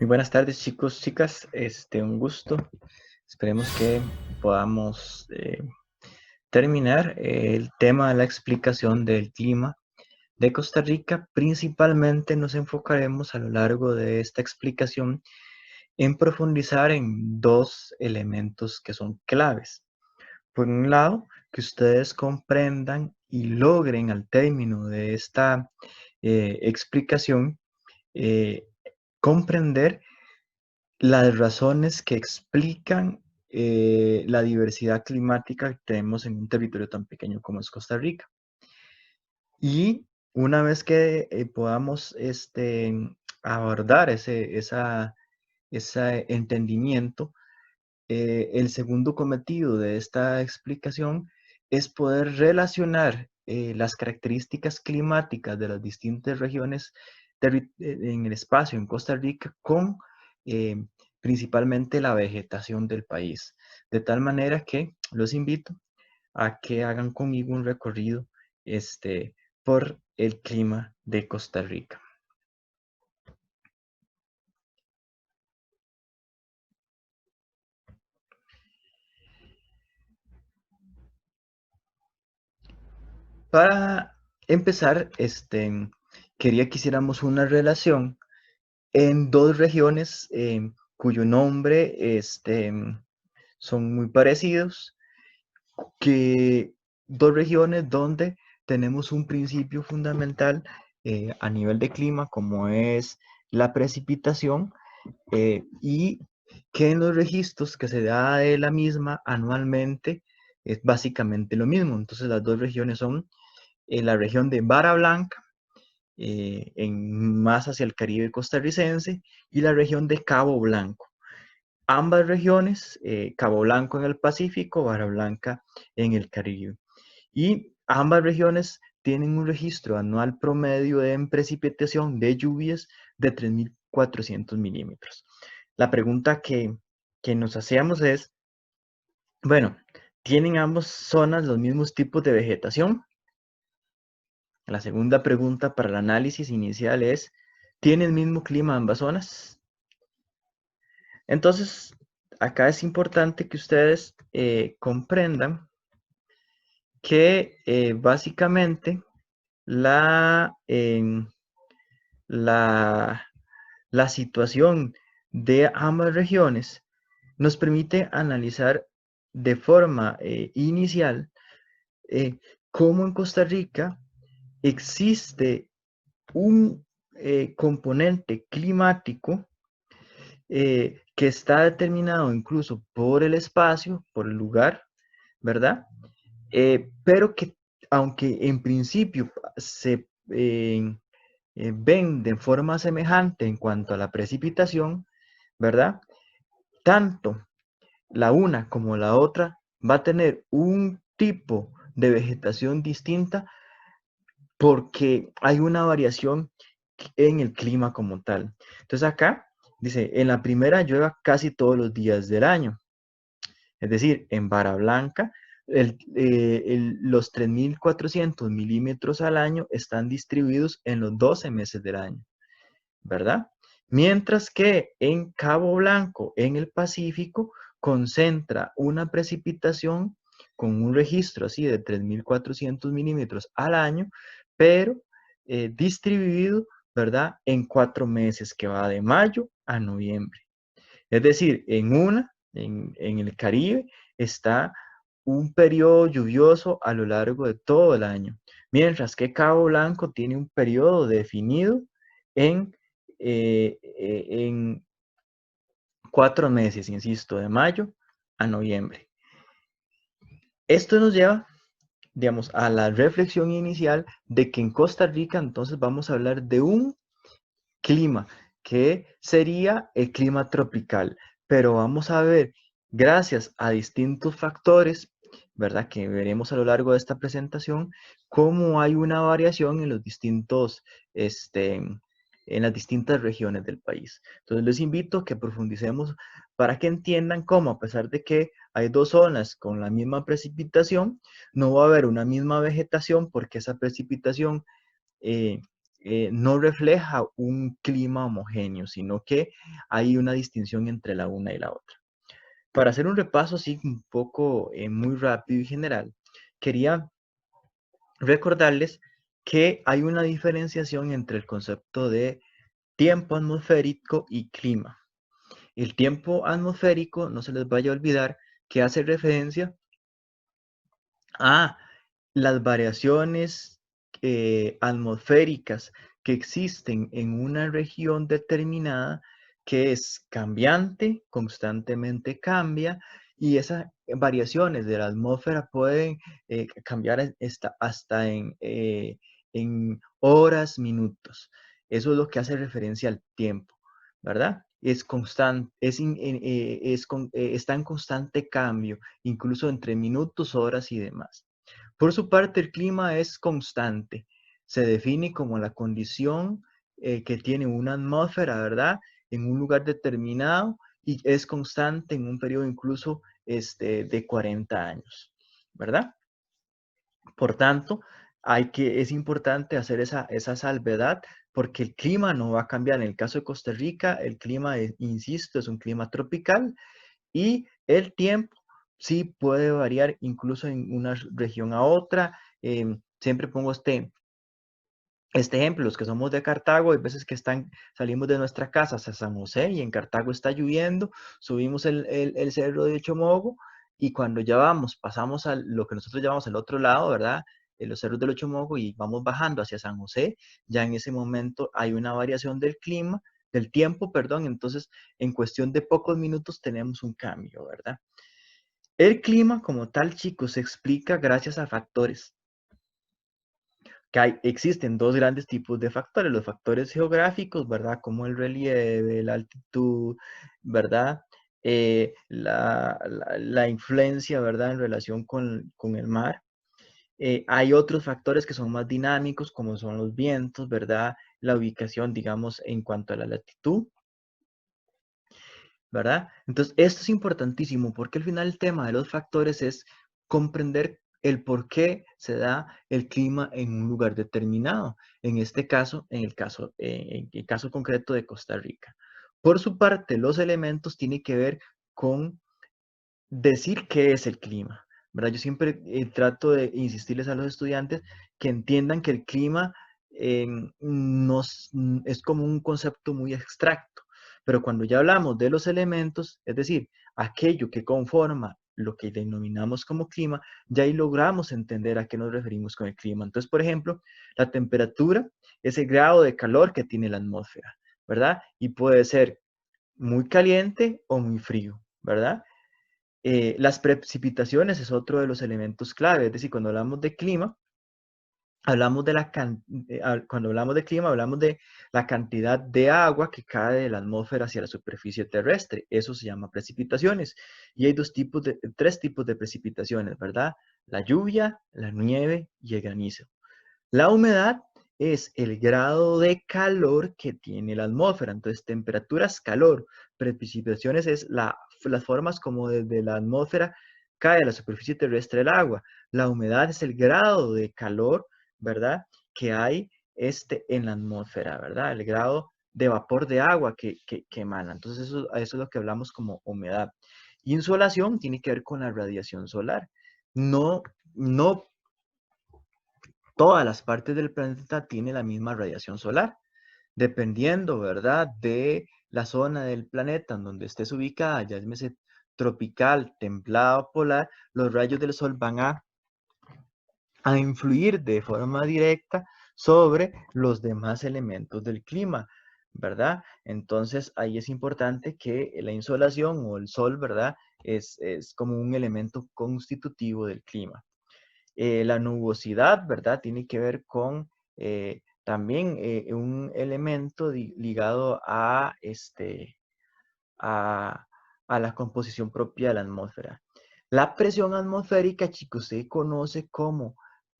Muy buenas tardes, chicos, chicas. Un gusto. Esperemos que podamos terminar el tema de la explicación del clima de Costa Rica. Principalmente nos enfocaremos a lo largo de esta explicación en profundizar en dos elementos que son claves. Por un lado, que ustedes comprendan y logren al término de esta explicación eh, comprender las razones que explican la diversidad climática que tenemos en un territorio tan pequeño como es Costa Rica. Y una vez que podamos abordar ese entendimiento, el segundo cometido de esta explicación es poder relacionar las características climáticas de las distintas regiones en el espacio en Costa Rica con eh, principalmente la vegetación del país. De tal manera que los invito a que hagan conmigo un recorrido por el clima de Costa Rica. Para empezar, quería que hiciéramos una relación en dos regiones cuyo nombre son muy parecidos, que dos regiones donde tenemos un principio fundamental a nivel de clima, como es la precipitación, y que en los registros que se da de la misma anualmente es básicamente lo mismo. Entonces las dos regiones son la región de Vara Blanca, más hacia el Caribe costarricense, y la región de Cabo Blanco. Ambas regiones, Cabo Blanco en el Pacífico, Vara Blanca en el Caribe. Y ambas regiones tienen un registro anual promedio de precipitación de lluvias de 3.400 milímetros. La pregunta que nos hacíamos es, bueno, ¿tienen ambas zonas los mismos tipos de vegetación? La segunda pregunta para el análisis inicial es, ¿tiene el mismo clima ambas zonas? Entonces, acá es importante que ustedes comprendan que básicamente la, la, la situación de ambas regiones nos permite analizar de forma inicial cómo en Costa Rica existe un componente climático que está determinado incluso por el espacio, por el lugar, ¿verdad? Pero que aunque en principio se ven de forma semejante en cuanto a la precipitación, ¿verdad? Tanto la una como la otra va a tener un tipo de vegetación distinta porque hay una variación en el clima como tal. Entonces acá dice, en la primera llueve casi todos los días del año. Es decir, en Vara Blanca, los 3.400 milímetros al año están distribuidos en los 12 meses del año, ¿verdad? Mientras que en Cabo Blanco, en el Pacífico, concentra una precipitación con un registro así de 3.400 milímetros al año, pero distribuido, ¿verdad? En 4 meses, que va de mayo a noviembre. Es decir, en el Caribe, está un periodo lluvioso a lo largo de todo el año, mientras que Cabo Blanco tiene un periodo definido en, en 4 meses, insisto, de mayo a noviembre. Esto nos lleva, digamos, a la reflexión inicial de que en Costa Rica entonces vamos a hablar de un clima que sería el clima tropical, pero vamos a ver, gracias a distintos factores, ¿verdad? Que veremos a lo largo de esta presentación, cómo hay una variación en los distintos, en las distintas regiones del país. Entonces les invito a que profundicemos para que entiendan cómo, a pesar de que hay dos zonas con la misma precipitación, no va a haber una misma vegetación porque esa precipitación no refleja un clima homogéneo, sino que hay una distinción entre la una y la otra. Para hacer un repaso así un poco muy rápido y general, quería recordarles que hay una diferenciación entre el concepto de tiempo atmosférico y clima. El tiempo atmosférico, no se les vaya a olvidar, que hace referencia a las variaciones atmosféricas que existen en una región determinada, que es cambiante, constantemente cambia, y esas variaciones de la atmósfera pueden cambiar hasta en horas, minutos. Eso es lo que hace referencia al tiempo, ¿verdad? Es constante, está en constante cambio, incluso entre minutos, horas y demás. Por su parte, el clima es constante. Se define como la condición que tiene una atmósfera, ¿verdad? En un lugar determinado y es constante en un periodo incluso de 40 años, ¿verdad? Por tanto, es importante hacer esa salvedad porque el clima no va a cambiar. En el caso de Costa Rica, el clima, insisto, es un clima tropical y el tiempo sí puede variar incluso en una región a otra. Siempre pongo este ejemplo, los que somos de Cartago, hay veces que salimos de nuestra casa hacia San José y en Cartago está lloviendo, subimos el cerro de Ochomogo y cuando ya vamos, pasamos a lo que nosotros llamamos el otro lado, ¿verdad? Los cerros del Ochomogo y vamos bajando hacia San José, ya en ese momento hay una variación del clima, del tiempo, perdón, entonces en cuestión de pocos minutos tenemos un cambio, ¿verdad? El clima como tal, chicos, se explica gracias a factores existen dos grandes tipos de factores, los factores geográficos, ¿verdad? Como el relieve, la altitud, ¿verdad? La influencia, ¿verdad? En relación con el mar. Hay otros factores que son más dinámicos, como son los vientos, ¿verdad? La ubicación, digamos, en cuanto a la latitud, ¿verdad? Entonces, esto es importantísimo porque al final el tema de los factores es comprender el por qué se da el clima en un lugar determinado. En este caso, en el caso concreto de Costa Rica. Por su parte, los elementos tienen que ver con decir qué es el clima, ¿verdad? Yo siempre trato de insistirles a los estudiantes que entiendan que el clima es como un concepto muy abstracto, pero cuando ya hablamos de los elementos, es decir, aquello que conforma lo que denominamos como clima, ya ahí logramos entender a qué nos referimos con el clima. Entonces, por ejemplo, la temperatura es el grado de calor que tiene la atmósfera, ¿verdad? Y puede ser muy caliente o muy frío, ¿verdad? Las precipitaciones es otro de los elementos clave, es decir, cuando hablamos de clima, cuando hablamos de clima, hablamos de la cantidad de agua que cae de la atmósfera hacia la superficie terrestre. Eso se llama precipitaciones. Y hay tres tipos de precipitaciones, ¿verdad? La lluvia, la nieve y el granizo. La humedad es el grado de calor que tiene la atmósfera. Entonces, temperaturas, calor, precipitaciones es las formas como desde la atmósfera cae a la superficie terrestre el agua. La humedad es el grado de calor, ¿verdad? Que hay en la atmósfera, ¿verdad? El grado de vapor de agua que emana. Entonces, eso es lo que hablamos como humedad. Insolación tiene que ver con la radiación solar. No, no todas las partes del planeta tienen la misma radiación solar, dependiendo, ¿verdad?, de la zona del planeta en donde estés ubicada, ya llámese tropical, templado, polar, los rayos del sol van a influir de forma directa sobre los demás elementos del clima, ¿verdad? Entonces ahí es importante que la insolación o el sol, ¿verdad? Es como un elemento constitutivo del clima. La nubosidad, ¿verdad? Tiene que ver con también un elemento ligado a, a la composición propia de la atmósfera. La presión atmosférica, chicos, se conoce como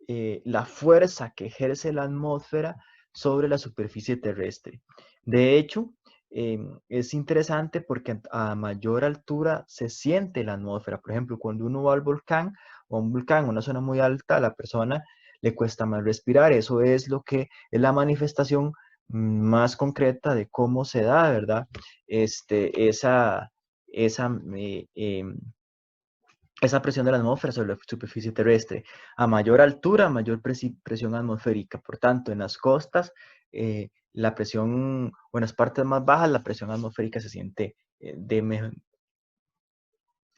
la fuerza que ejerce la atmósfera sobre la superficie terrestre. De hecho, es interesante porque a mayor altura se siente la atmósfera. Por ejemplo, cuando uno va al volcán o a un volcán, una zona muy alta, la persona le cuesta más respirar. Eso es lo que es la manifestación más concreta de cómo se da, ¿verdad? Esa, esa, esa presión de la atmósfera sobre la superficie terrestre. A mayor altura, mayor presión atmosférica. Por tanto, en las costas, la presión, o en las partes más bajas, la presión atmosférica se siente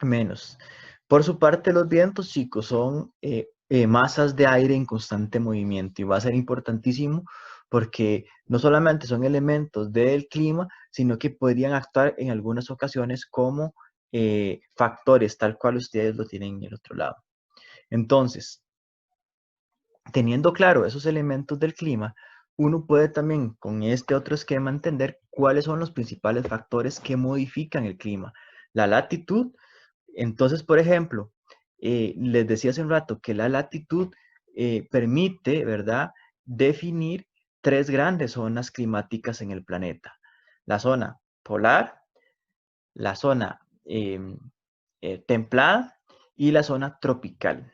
menos. Por su parte, los vientos, chicos, son masas de aire en constante movimiento y va a ser importantísimo porque no solamente son elementos del clima, sino que podrían actuar en algunas ocasiones como factores, tal cual ustedes lo tienen en el otro lado. Entonces, teniendo claro esos elementos del clima, uno puede también con este otro esquema entender cuáles son los principales factores que modifican el clima. La latitud. Entonces, por ejemplo, les decía hace un rato que la latitud permite, ¿verdad?, definir tres grandes zonas climáticas en el planeta. La zona polar, la zona templada y la zona tropical.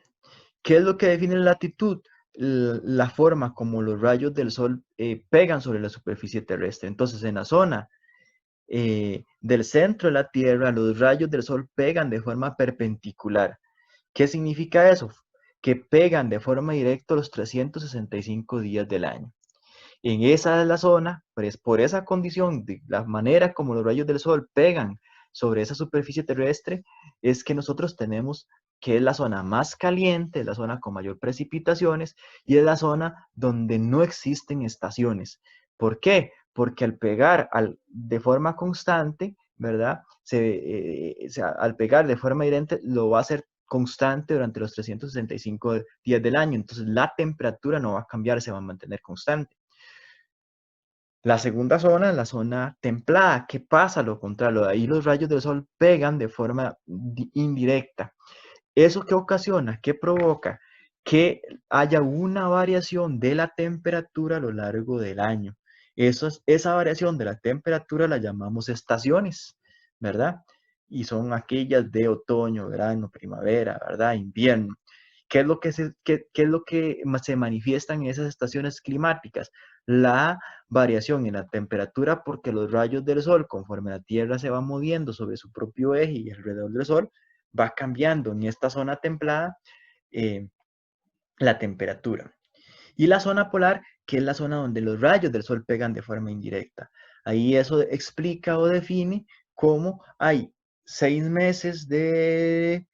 ¿Qué es lo que define la latitud? La forma como los rayos del sol pegan sobre la superficie terrestre. Entonces, en la zona del centro de la Tierra, los rayos del sol pegan de forma perpendicular. ¿Qué significa eso? Que pegan de forma directa los 365 días del año. En esa es la zona, pues por esa condición, de la manera como los rayos del sol pegan sobre esa superficie terrestre, es que nosotros tenemos que es la zona más caliente, la zona con mayor precipitaciones y es la zona donde no existen estaciones. ¿Por qué? Porque al pegar de forma constante, ¿verdad? Al pegar de forma evidente, lo va a hacer constante durante los 365 días del año. Entonces la temperatura no va a cambiar, se va a mantener constante. La segunda zona es la zona templada. ¿Qué pasa? Lo contrario, ahí los rayos del sol pegan de forma indirecta. ¿Eso qué ocasiona? ¿Qué provoca? Que haya una variación de la temperatura a lo largo del año. Esa variación de la temperatura la llamamos estaciones, ¿verdad? Y son aquellas de otoño, verano, primavera, ¿verdad? Invierno. ¿Qué es lo que se manifiesta en esas estaciones climáticas? La variación en la temperatura porque los rayos del sol, conforme la Tierra se va moviendo sobre su propio eje y alrededor del sol, va cambiando en esta zona templada eh, la temperatura. Y la zona polar, que es la zona donde los rayos del sol pegan de forma indirecta. Ahí eso explica o define cómo hay 6 meses de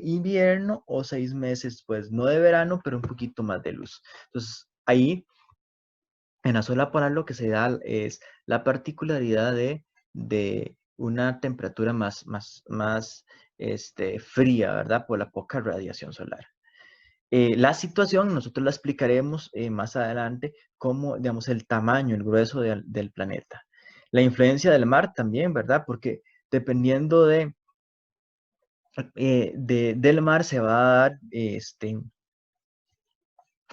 invierno o 6 meses, pues no de verano, pero un poquito más de luz. Entonces, ahí en la zona polar lo que se da es la particularidad de una temperatura más fría, ¿verdad? Por la poca radiación solar. La situación nosotros la explicaremos más adelante como, digamos, el tamaño, el grueso del planeta. La influencia del mar también, ¿verdad? Porque dependiendo del mar se va a dar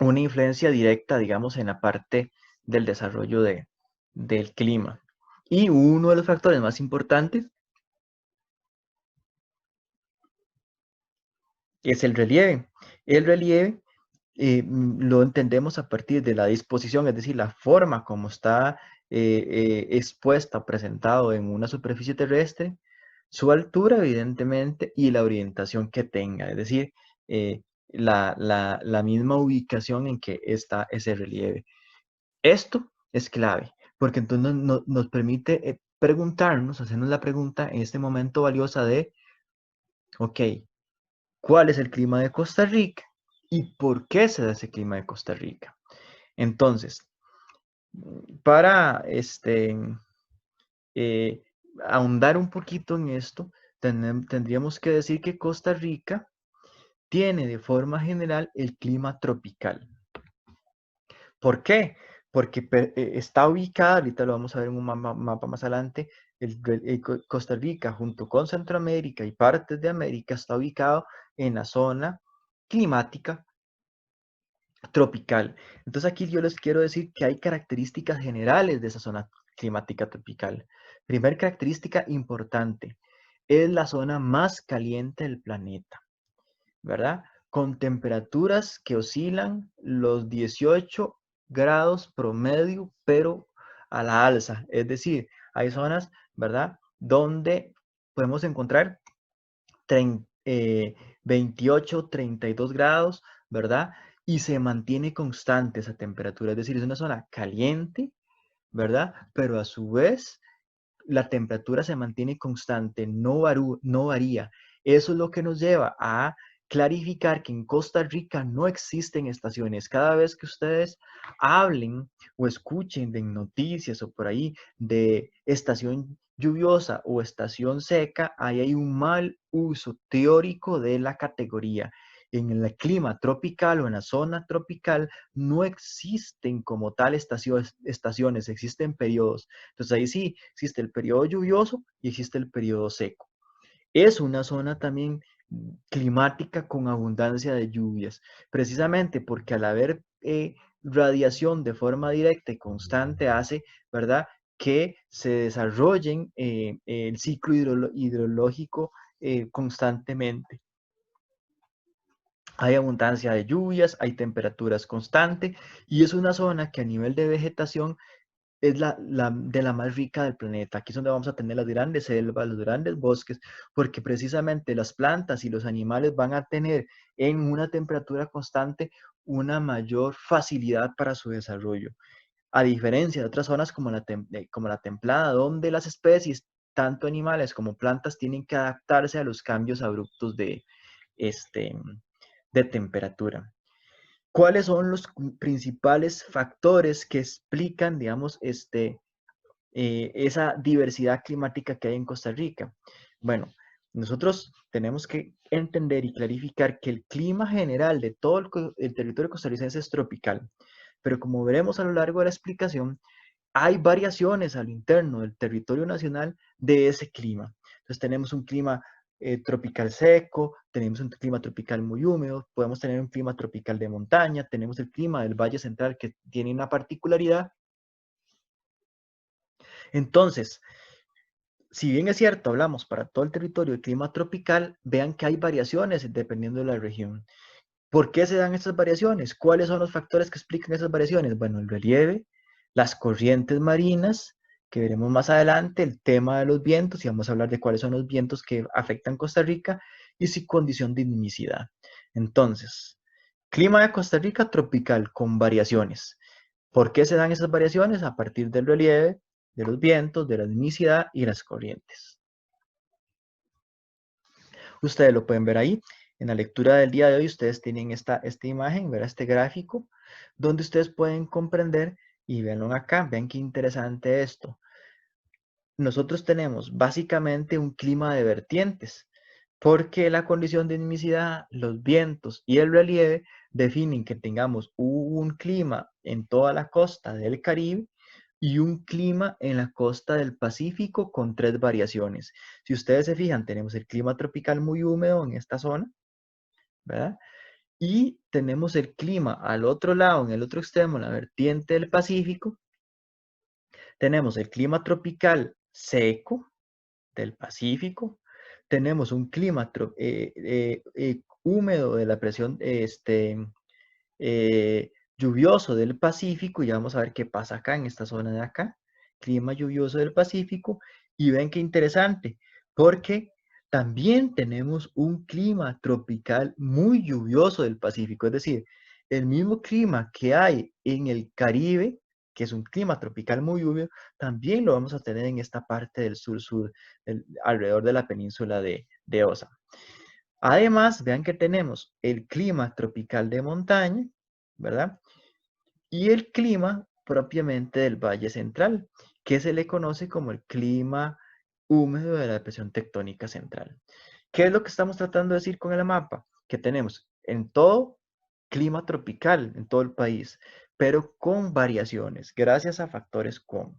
una influencia directa, digamos, en la parte del desarrollo del clima. Y uno de los factores más importantes es el relieve. El relieve lo entendemos a partir de la disposición, es decir, la forma como está expuesta, presentado en una superficie terrestre, su altura, evidentemente, y la orientación que tenga, es decir, la misma ubicación en que está ese relieve. Esto es clave, porque entonces nos permite preguntarnos, hacernos la pregunta en este momento valiosa de, ok, ¿cuál es el clima de Costa Rica y por qué se da ese clima de Costa Rica? Entonces, para eh, ahondar un poquito en esto, tendríamos que decir que Costa Rica tiene de forma general el clima tropical. ¿Por qué? Porque está ubicada, ahorita lo vamos a ver en un mapa más adelante, Costa Rica junto con Centroamérica y partes de América está ubicado en la zona climática tropical. Entonces aquí yo les quiero decir que hay características generales de esa zona climática tropical. Primera característica importante, es la zona más caliente del planeta, ¿verdad? con temperaturas que oscilan los 18 grados promedio, pero a la alza. Es decir, hay zonas, ¿verdad?, donde podemos encontrar 28, 32 grados, ¿verdad? Y se mantiene constante esa temperatura. Es decir, es una zona caliente, ¿verdad? Pero a su vez la temperatura se mantiene constante, no varía. Eso es lo que nos lleva a clarificar que en Costa Rica no existen estaciones. Cada vez que ustedes hablen o escuchen de noticias o por ahí de estación lluviosa o estación seca, ahí hay un mal uso teórico de la categoría. En el clima tropical o en la zona tropical no existen como tal estaciones, existen periodos. Entonces ahí sí existe el periodo lluvioso y existe el periodo seco. Es una zona también climática con abundancia de lluvias, precisamente porque al haber radiación de forma directa y constante hace, ¿verdad?, que se desarrollen el ciclo hidrológico constantemente. Hay abundancia de lluvias, hay temperaturas constantes y es una zona que a nivel de vegetación es de la más rica del planeta. Aquí es donde vamos a tener las grandes selvas, los grandes bosques, porque precisamente las plantas y los animales van a tener en una temperatura constante una mayor facilidad para su desarrollo. A diferencia de otras zonas como la templada, donde las especies, tanto animales como plantas, tienen que adaptarse a los cambios abruptos este, de temperatura. ¿Cuáles son los principales factores que explican, digamos, esa diversidad climática que hay en Costa Rica? Bueno, nosotros tenemos que entender y clarificar que el clima general de todo el territorio costarricense es tropical, pero como veremos a lo largo de la explicación, hay variaciones al interno del territorio nacional de ese clima. Entonces tenemos un clima tropical seco, tenemos un clima tropical muy húmedo, podemos tener un clima tropical de montaña, tenemos el clima del Valle Central que tiene una particularidad. Entonces, si bien es cierto, hablamos para todo el territorio de clima tropical, vean que hay variaciones dependiendo de la región. ¿Por qué se dan estas variaciones? ¿Cuáles son los factores que explican esas variaciones? Bueno, el relieve, las corrientes marinas, que veremos más adelante, el tema de los vientos, y vamos a hablar de cuáles son los vientos que afectan Costa Rica, y su condición de inmisidad. Entonces, clima de Costa Rica tropical con variaciones. ¿Por qué se dan esas variaciones? A partir del relieve, de los vientos, de la inmisidad y las corrientes. Ustedes lo pueden ver ahí. En la lectura del día de hoy, ustedes tienen esta imagen, ¿verdad? Este gráfico, donde ustedes pueden comprender, y véanlo acá, vean qué interesante esto. Nosotros tenemos básicamente un clima de vertientes, porque la condición de sismicidad, los vientos y el relieve definen que tengamos un clima en toda la costa del Caribe y un clima en la costa del Pacífico con 3 variaciones. Si ustedes se fijan, tenemos el clima tropical muy húmedo en esta zona, ¿verdad? Y tenemos el clima al otro lado, en el otro extremo, en la vertiente del Pacífico, tenemos el clima tropical seco del Pacífico, tenemos un clima húmedo de la presión lluvioso del Pacífico, y ya vamos a ver qué pasa acá en esta zona de acá, clima lluvioso del Pacífico, y ven qué interesante, porque también tenemos un clima tropical muy lluvioso del Pacífico, es decir, el mismo clima que hay en el Caribe, que es un clima tropical muy húmedo, también lo vamos a tener en esta parte del sur-sur, alrededor de la península de Osa. Además, vean que tenemos el clima tropical de montaña, ¿verdad? Y el clima propiamente del Valle Central, que se le conoce como el clima húmedo de la depresión tectónica central. ¿Qué es lo que estamos tratando de decir con el mapa? Que tenemos en todo clima tropical, en todo el país, pero con variaciones, gracias a factores como.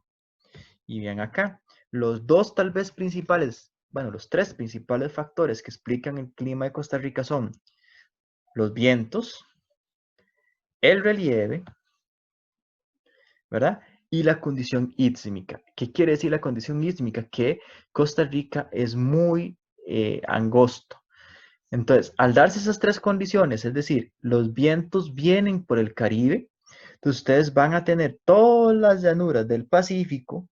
Y bien acá, los dos tal vez principales, bueno, los tres principales factores que explican el clima de Costa Rica son los vientos, el relieve, ¿verdad? Y la condición ísmica. ¿Qué quiere decir la condición ísmica? Que Costa Rica es muy angosto. Entonces, al darse esas tres condiciones, es decir, los vientos vienen por el Caribe, entonces ustedes van a tener todas las llanuras del Pacífico,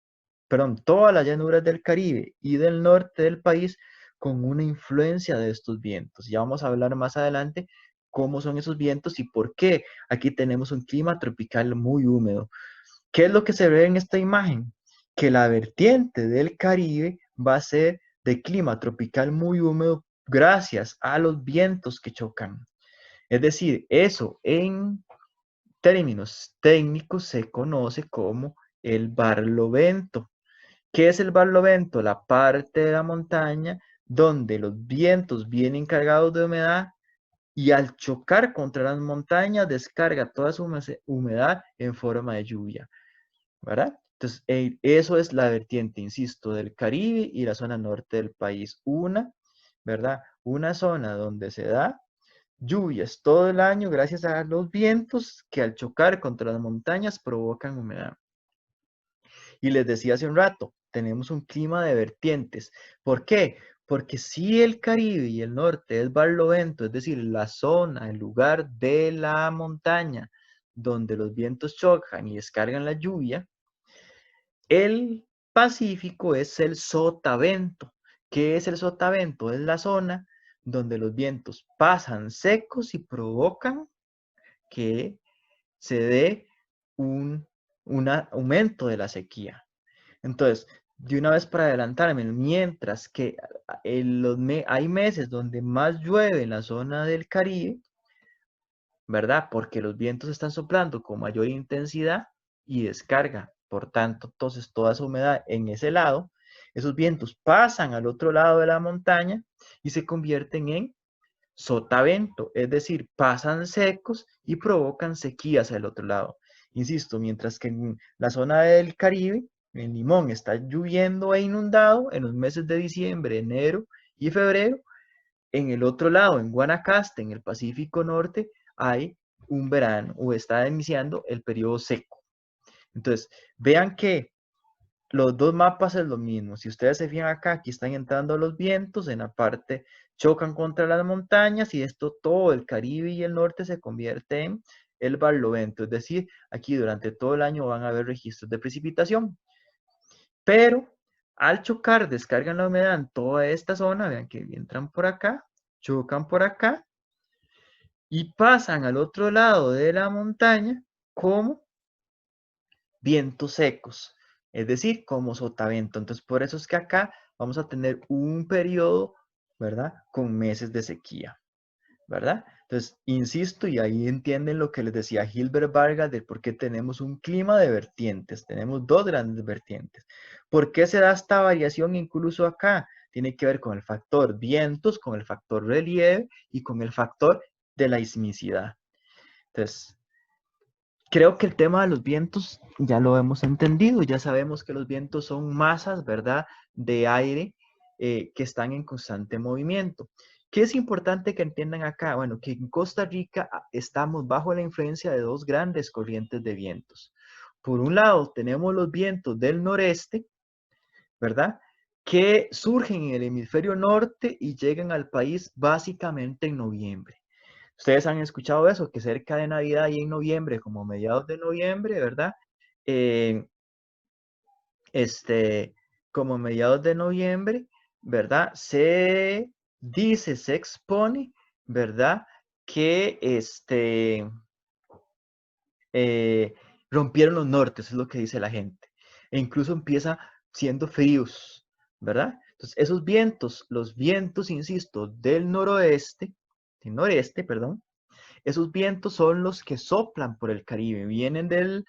perdón, todas las llanuras del Caribe y del norte del país con una influencia de estos vientos. Ya vamos a hablar más adelante cómo son esos vientos y por qué aquí tenemos un clima tropical muy húmedo. ¿Qué es lo que se ve en esta imagen? Que la vertiente del Caribe va a ser de clima tropical muy húmedo gracias a los vientos que chocan. Es decir, eso en términos técnicos se conoce como el barlovento. ¿Qué es el barlovento? La parte de la montaña donde los vientos vienen cargados de humedad y al chocar contra las montañas descarga toda su humedad en forma de lluvia, ¿verdad? Entonces, eso es la vertiente, insisto, del Caribe y la zona norte del país. Una, ¿verdad? Una zona donde se da lluvias todo el año gracias a los vientos que al chocar contra las montañas provocan humedad. Y les decía hace un rato, tenemos un clima de vertientes. ¿Por qué? Porque si el Caribe y el norte es barlovento, es decir, la zona, el lugar de la montaña donde los vientos chocan y descargan la lluvia, el Pacífico es el sotavento. ¿Qué es el sotavento? Es la zona donde los vientos pasan secos y provocan que se dé un aumento de la sequía. Entonces, de una vez para adelantarme, mientras que hay meses donde más llueve en la zona del Caribe, ¿verdad? Porque los vientos están soplando con mayor intensidad y descarga, por tanto, entonces toda esa humedad en ese lado, esos vientos pasan al otro lado de la montaña y se convierten en sotavento, es decir, pasan secos y provocan sequías al otro lado. Insisto, mientras que en la zona del Caribe, en Limón, está lloviendo e inundado en los meses de diciembre, enero y febrero, en el otro lado, en Guanacaste, en el Pacífico Norte, hay un verano o está iniciando el periodo seco. Entonces, vean que los dos mapas es lo mismo. Si ustedes se fijan acá, aquí están entrando los vientos, en la parte chocan contra las montañas y esto todo el Caribe y el norte se convierte en el barlovento. Es decir, aquí durante todo el año van a haber registros de precipitación. Pero al chocar, descargan la humedad en toda esta zona, vean que entran por acá, chocan por acá y pasan al otro lado de la montaña como vientos secos, es decir, como sotavento. Entonces, por eso es que acá vamos a tener un periodo, ¿verdad? Con meses de sequía, ¿verdad? Entonces, insisto, y ahí entienden lo que les decía Gilbert Vargas de por qué tenemos un clima de vertientes. Tenemos dos grandes vertientes. ¿Por qué se da esta variación incluso acá? Tiene que ver con el factor vientos, con el factor relieve y con el factor de la sismicidad. Entonces, creo que el tema de los vientos ya lo hemos entendido, ya sabemos que los vientos son masas, ¿verdad?, de aire que están en constante movimiento. ¿Qué es importante que entiendan acá? Bueno, que en Costa Rica estamos bajo la influencia de dos grandes corrientes de vientos. Por un lado, tenemos los vientos del noreste, ¿verdad?, que surgen en el hemisferio norte y llegan al país básicamente en noviembre. Ustedes han escuchado eso, que cerca de Navidad y en noviembre, como mediados de noviembre, ¿verdad? Eh, este, como mediados de noviembre, ¿verdad? Se dice, se expone, ¿verdad? Que eh, rompieron los nortes, es lo que dice la gente. E incluso empieza siendo fríos, ¿verdad? Entonces, esos vientos, los vientos, insisto, del noreste, perdón, esos vientos son los que soplan por el Caribe, vienen del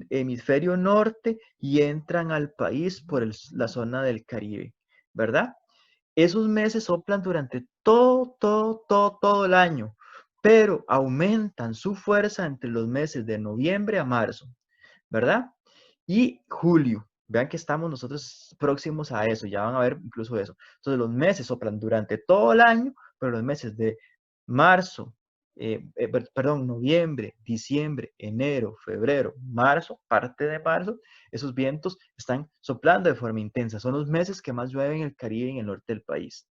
hemisferio norte y entran al país por la zona del Caribe, ¿verdad? Esos meses soplan durante todo el año, pero aumentan su fuerza entre los meses de noviembre a marzo, ¿verdad? Y julio. Vean que estamos nosotros próximos a eso, ya van a ver incluso eso. Entonces los meses soplan durante todo el año, pero los meses de marzo, perdón, noviembre, diciembre, enero, febrero, marzo, parte de marzo, esos vientos están soplando de forma intensa. Son los meses que más llueve en el Caribe y en el norte del país,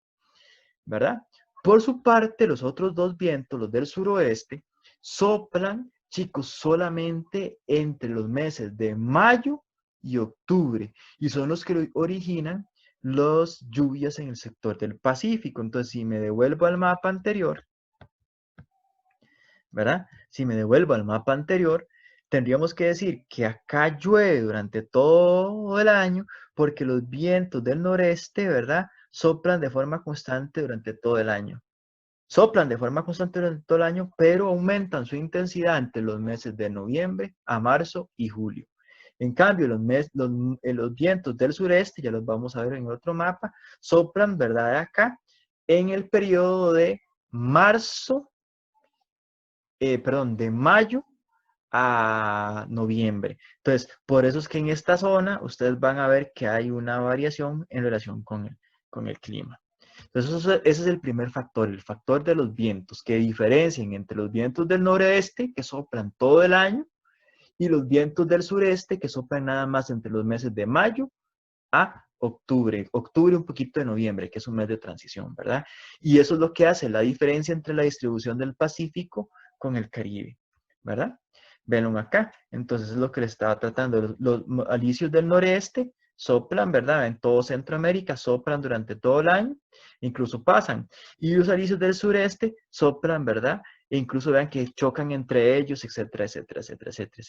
¿verdad? Por su parte, los otros dos vientos, los del suroeste, soplan, chicos, solamente entre los meses de mayo y octubre, y son los que originan las lluvias en el sector del Pacífico. Entonces, si me devuelvo al mapa anterior, ¿verdad? Si me devuelvo al mapa anterior, tendríamos que decir que acá llueve durante todo el año porque los vientos del noreste, ¿verdad? Soplan de forma constante durante todo el año. Soplan de forma constante durante todo el año, pero aumentan su intensidad entre los meses de noviembre a marzo y julio. En cambio, los vientos del sureste, ya los vamos a ver en otro mapa, soplan, ¿verdad? De acá, en el periodo de marzo, de mayo a noviembre. Entonces, por eso es que en esta zona ustedes van a ver que hay una variación en relación con el clima. Entonces, ese es el primer factor, el factor de los vientos, que diferencian entre los vientos del noreste, que soplan todo el año, y los vientos del sureste, que soplan nada más entre los meses de mayo a octubre. Octubre, un poquito de noviembre, que es un mes de transición, ¿verdad? Y eso es lo que hace la diferencia entre la distribución del Pacífico con el Caribe, ¿verdad? Venlo acá. Entonces es lo que les estaba tratando. Los alisios del noreste soplan, ¿verdad? En todo Centroamérica soplan durante todo el año, incluso pasan. Y los alisios del sureste soplan, ¿verdad? E incluso vean que chocan entre ellos, etcétera, etcétera, etcétera, etcétera,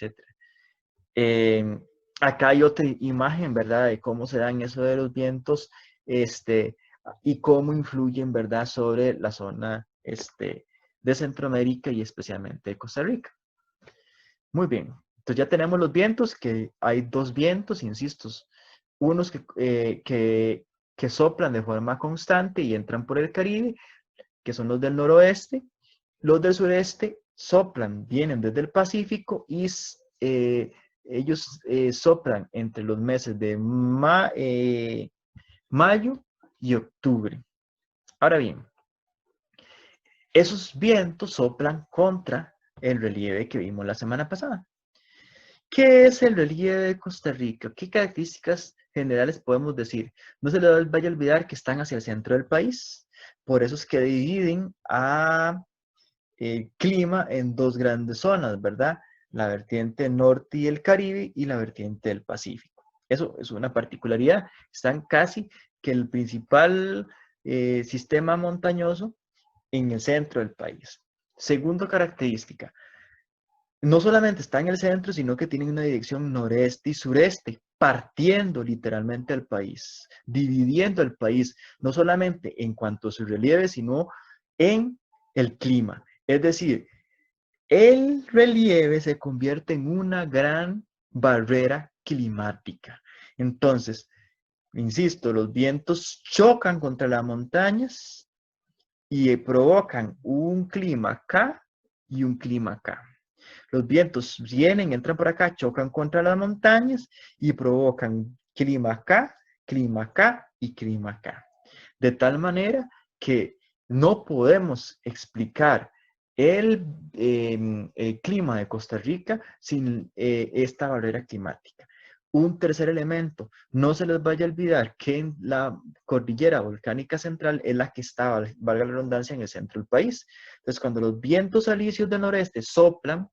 etcétera. Acá hay otra imagen, ¿verdad? De cómo se dan eso de los vientos, y cómo influyen, ¿verdad? Sobre la zona, de Centroamérica y especialmente de Costa Rica. Muy bien. Entonces ya tenemos los vientos, que hay dos vientos, insisto, unos que soplan de forma constante y entran por el Caribe, que son los del noroeste. Los del sureste soplan, vienen desde el Pacífico y ellos soplan entre los meses de mayo y octubre. Ahora bien, esos vientos soplan contra el relieve que vimos la semana pasada. ¿Qué es el relieve de Costa Rica? ¿Qué características generales podemos decir? No se les vaya a olvidar que están hacia el centro del país. Por eso es que dividen el clima en dos grandes zonas, ¿verdad? La vertiente norte y el Caribe y la vertiente del Pacífico. Eso es una particularidad. Están casi que el principal sistema montañoso en el centro del país. Segunda característica, no solamente está en el centro, sino que tienen una dirección noreste y sureste, partiendo literalmente al país, dividiendo el país, no solamente en cuanto a su relieve, sino en el clima. Es decir, el relieve se convierte en una gran barrera climática. Entonces, insisto, los vientos chocan contra las montañas y provocan un clima acá y un clima acá. Los vientos vienen, entran por acá, chocan contra las montañas y provocan clima acá y clima acá. De tal manera que no podemos explicar el clima de Costa Rica sin esta barrera climática. Un tercer elemento, no se les vaya a olvidar que en la cordillera volcánica central es la que está, valga la redundancia, en el centro del país. Entonces, cuando los vientos alisios del noreste soplan,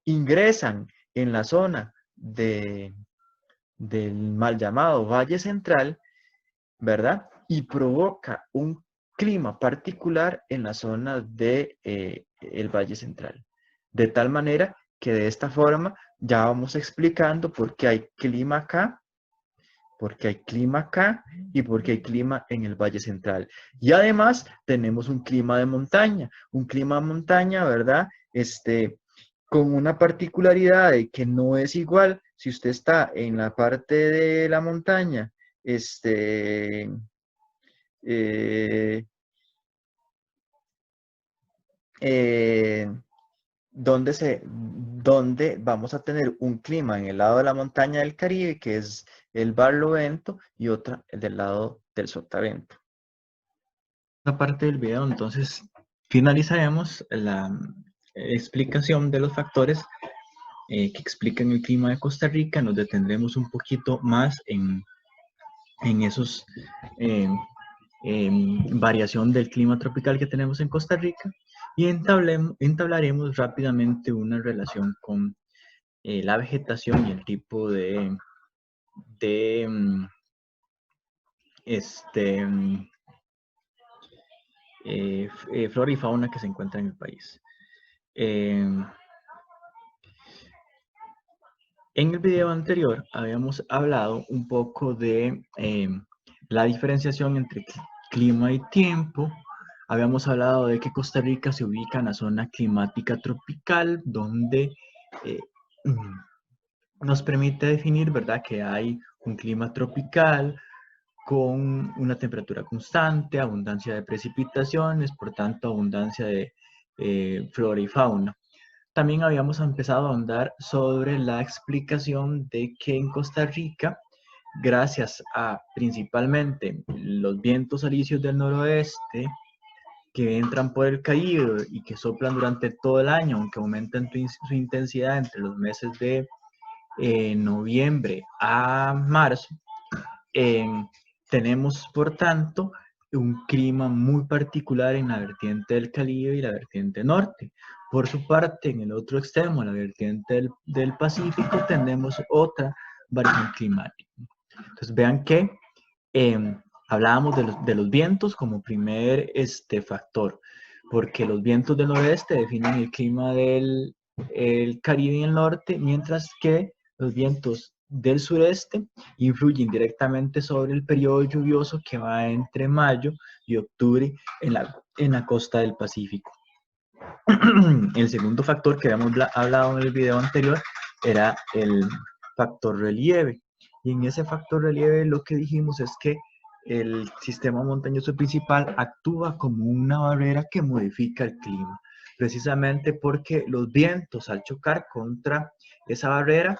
ingresan en la zona del mal llamado Valle Central, ¿verdad? Y provoca un clima particular en la zona del el Valle Central. De tal manera que de esta forma ya vamos explicando por qué hay clima acá, porque hay clima acá y porque hay clima en el Valle Central. Y además tenemos un clima de montaña, ¿verdad? Con una particularidad de que no es igual si usted está en la parte de la montaña, eh, eh, donde vamos a tener un clima en el lado de la montaña del Caribe, que es el Barlovento, y otra del lado del Sotavento. Esta parte del video, entonces, finalizaremos la explicación de los factores que explican el clima de Costa Rica. Nos detendremos un poquito más en esos variación del clima tropical que tenemos en Costa Rica y entablaremos rápidamente una relación con la vegetación y el tipo de flora y fauna que se encuentra en el país. En el video anterior habíamos hablado un poco de la diferenciación entre clima y tiempo. Habíamos hablado de que Costa Rica se ubica en la zona climática tropical, donde nos permite definir, ¿verdad?, que hay un clima tropical con una temperatura constante, abundancia de precipitaciones, por tanto, abundancia de flora y fauna. También habíamos empezado a ahondar sobre la explicación de que en Costa Rica, gracias a principalmente los vientos alisios del noroeste, que entran por el Caribe y que soplan durante todo el año, aunque aumentan su intensidad entre los meses de noviembre a marzo, tenemos, por tanto, un clima muy particular en la vertiente del Caribe y la vertiente norte. Por su parte, en el otro extremo, la vertiente del Pacífico, tenemos otra variación climática. Entonces, vean que hablábamos de los vientos como primer factor, porque los vientos del noroeste definen el clima del Caribe y el norte, mientras que los vientos del sureste influyen directamente sobre el periodo lluvioso que va entre mayo y octubre en la costa del Pacífico. El segundo factor que habíamos hablado en el video anterior era el factor relieve. Y en ese factor relieve lo que dijimos es que el sistema montañoso principal actúa como una barrera que modifica el clima, precisamente porque los vientos al chocar contra esa barrera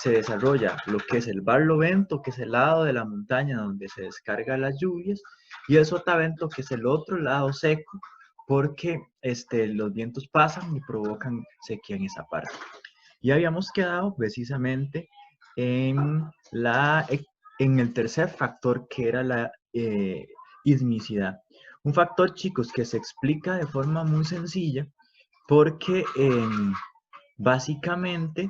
se desarrolla lo que es el barlovento, que es el lado de la montaña donde se descargan las lluvias, y el sotavento, que es el otro lado seco, porque los vientos pasan y provocan sequía en esa parte. Y habíamos quedado precisamente en el tercer factor, que era la sismicidad. Un factor, chicos, que se explica de forma muy sencilla porque básicamente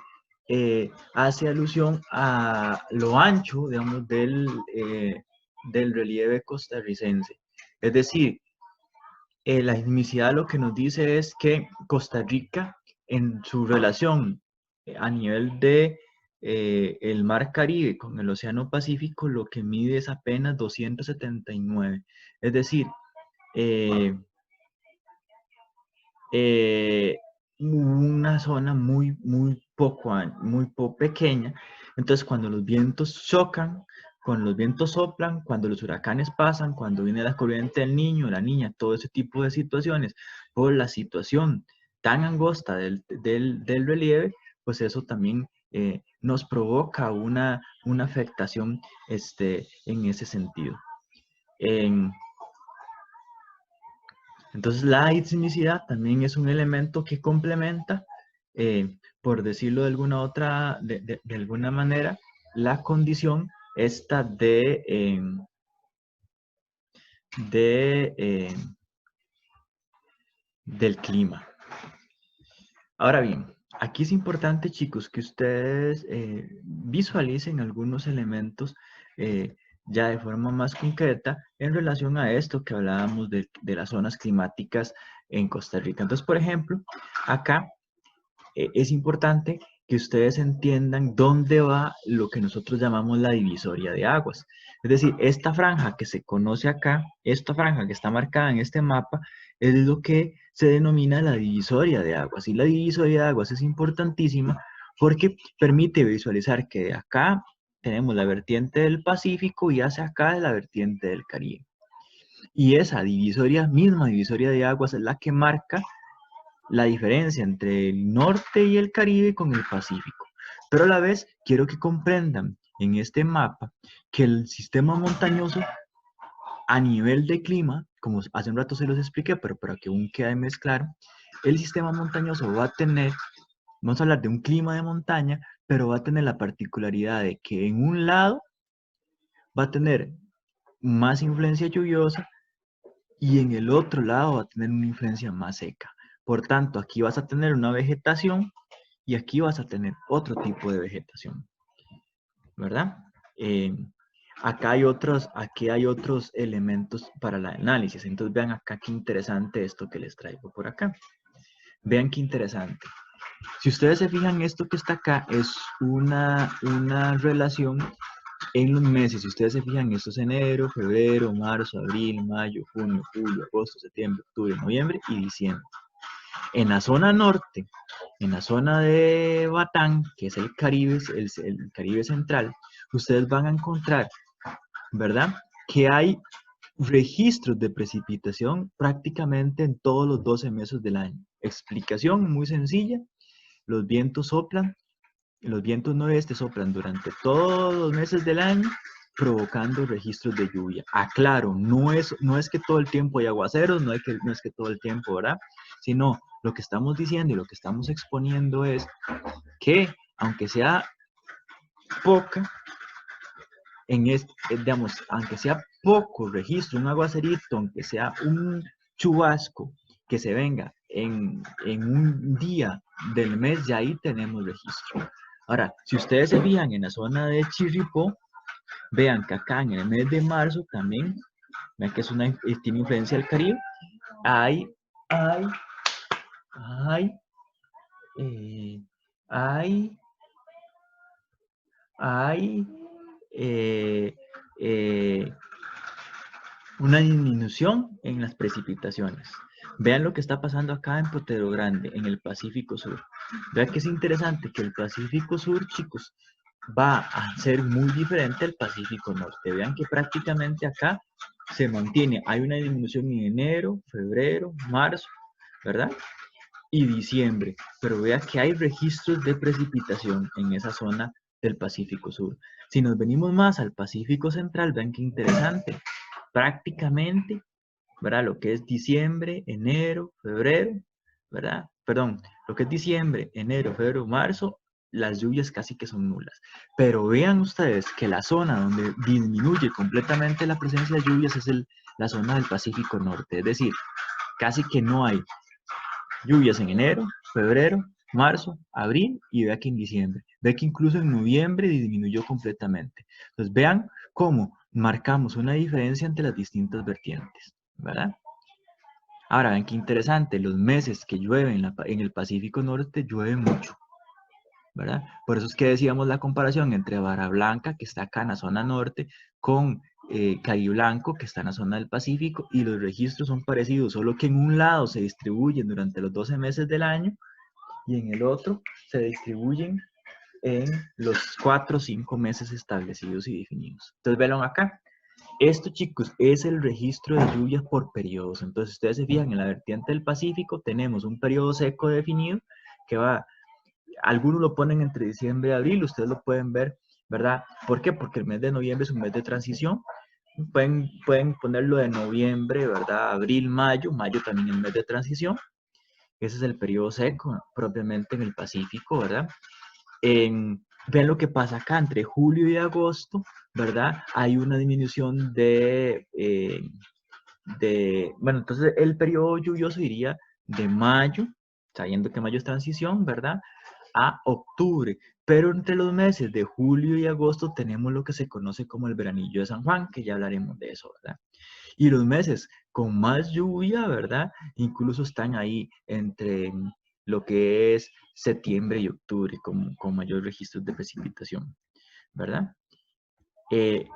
hace alusión a lo ancho, digamos, del relieve costarricense. Es decir, la sismicidad lo que nos dice es que Costa Rica, en su relación a nivel de el mar Caribe con el océano Pacífico, lo que mide es apenas 279. Es decir, una zona muy pequeña. Entonces, cuando los vientos chocan, cuando los vientos soplan, cuando los huracanes pasan, cuando viene la corriente del niño, la niña, todo ese tipo de situaciones, por la situación tan angosta del relieve, pues eso también nos provoca una afectación en ese sentido. Entonces la sismicidad también es un elemento que complementa, por decirlo de alguna manera, la condición esta del clima. Ahora bien, aquí es importante, chicos, que ustedes visualicen algunos elementos ya de forma más concreta en relación a esto que hablábamos de las zonas climáticas en Costa Rica. Entonces, por ejemplo, acá es importante que ustedes entiendan dónde va lo que nosotros llamamos la divisoria de aguas. Es decir, esta franja que se conoce acá, esta franja que está marcada en este mapa, es lo que se denomina la divisoria de aguas. Y la divisoria de aguas es importantísima porque permite visualizar que de acá tenemos la vertiente del Pacífico y hacia acá la vertiente del Caribe. Y esa misma divisoria de aguas es la que marca la diferencia entre el norte y el Caribe con el Pacífico. Pero a la vez quiero que comprendan en este mapa que el sistema montañoso a nivel de clima, como hace un rato se los expliqué, pero para que aún quede más claro, el sistema montañoso va a tener, vamos a hablar de un clima de montaña, pero va a tener la particularidad de que en un lado va a tener más influencia lluviosa y en el otro lado va a tener una influencia más seca. Por tanto, aquí vas a tener una vegetación y aquí vas a tener otro tipo de vegetación, ¿verdad? Eh, aquí hay otros elementos para el análisis. Entonces vean acá qué interesante esto que les traigo por acá. Vean qué interesante. Si ustedes se fijan, esto que está acá es una relación en los meses. Si ustedes se fijan, esto es enero, febrero, marzo, abril, mayo, junio, julio, agosto, septiembre, octubre, noviembre y diciembre. En la zona norte, en la zona de Batán, que es el Caribe, el Caribe central, ustedes van a encontrar, ¿verdad? Que hay registros de precipitación prácticamente en todos los 12 meses del año. Explicación muy sencilla, los vientos soplan, los vientos noroeste soplan durante todos los meses del año, provocando registros de lluvia. Aclaro, no es que todo el tiempo hay aguaceros, no es que todo el tiempo, ¿verdad? Sino lo que estamos diciendo y lo que estamos exponiendo es que, aunque sea poca, digamos, aunque sea poco registro, un aguacerito, aunque sea un chubasco que se venga en un día del mes, ya ahí tenemos registro. Ahora, si ustedes se fijan en la zona de Chirripó, vean que acá en el mes de marzo también, vean que tiene influencia del Caribe, hay, hay, hay, eh, hay, hay, eh, eh, una disminución en las precipitaciones. Vean lo que está pasando acá en Potero Grande, en el Pacífico Sur. Vean que es interesante que el Pacífico Sur, chicos, va a ser muy diferente al Pacífico Norte. Vean que prácticamente acá se mantiene, hay una disminución en enero, febrero, marzo, ¿verdad? Y diciembre, pero vean que hay registros de precipitación en esa zona del Pacífico Sur. Si nos venimos más al Pacífico Central, vean qué interesante, prácticamente, ¿verdad? Lo que es diciembre, enero, febrero, ¿verdad? Perdón, lo que es diciembre, enero, febrero, marzo, las lluvias casi que son nulas. Pero vean ustedes que la zona donde disminuye completamente la presencia de lluvias es la zona del Pacífico Norte, es decir, casi que no hay lluvias en enero, febrero, marzo, abril y vea que en diciembre. Ve que incluso en noviembre disminuyó completamente. Entonces vean cómo marcamos una diferencia entre las distintas vertientes, ¿verdad? Ahora vean qué interesante, los meses que llueve en el Pacífico Norte llueve mucho, ¿verdad? Por eso es que decíamos la comparación entre Barra Blanca, que está acá en la zona norte, con Blanco, que está en la zona del Pacífico, y los registros son parecidos, solo que en un lado se distribuyen durante los 12 meses del año y en el otro se distribuyen en los 4 o 5 meses establecidos y definidos. Entonces, vean acá. Esto, chicos, es el registro de lluvias por periodos. Entonces, ustedes se fijan en la vertiente del Pacífico, tenemos un periodo seco definido que va, algunos lo ponen entre diciembre y abril, ustedes lo pueden ver, ¿verdad? ¿Por qué? Porque el mes de noviembre es un mes de transición. Pueden ponerlo de noviembre, ¿verdad? Abril, mayo también es mes de transición. Ese es el periodo seco, propiamente en el Pacífico, ¿verdad? Vean lo que pasa acá, entre julio y agosto, ¿verdad? Hay una disminución bueno, entonces el periodo lluvioso iría de mayo, sabiendo que mayo es transición, ¿verdad? A octubre. Pero entre los meses de julio y agosto tenemos lo que se conoce como el veranillo de San Juan, que ya hablaremos de eso, ¿verdad? Y los meses con más lluvia, ¿verdad? Incluso están ahí entre lo que es septiembre y octubre, con mayor registros de precipitación, ¿verdad? Eh,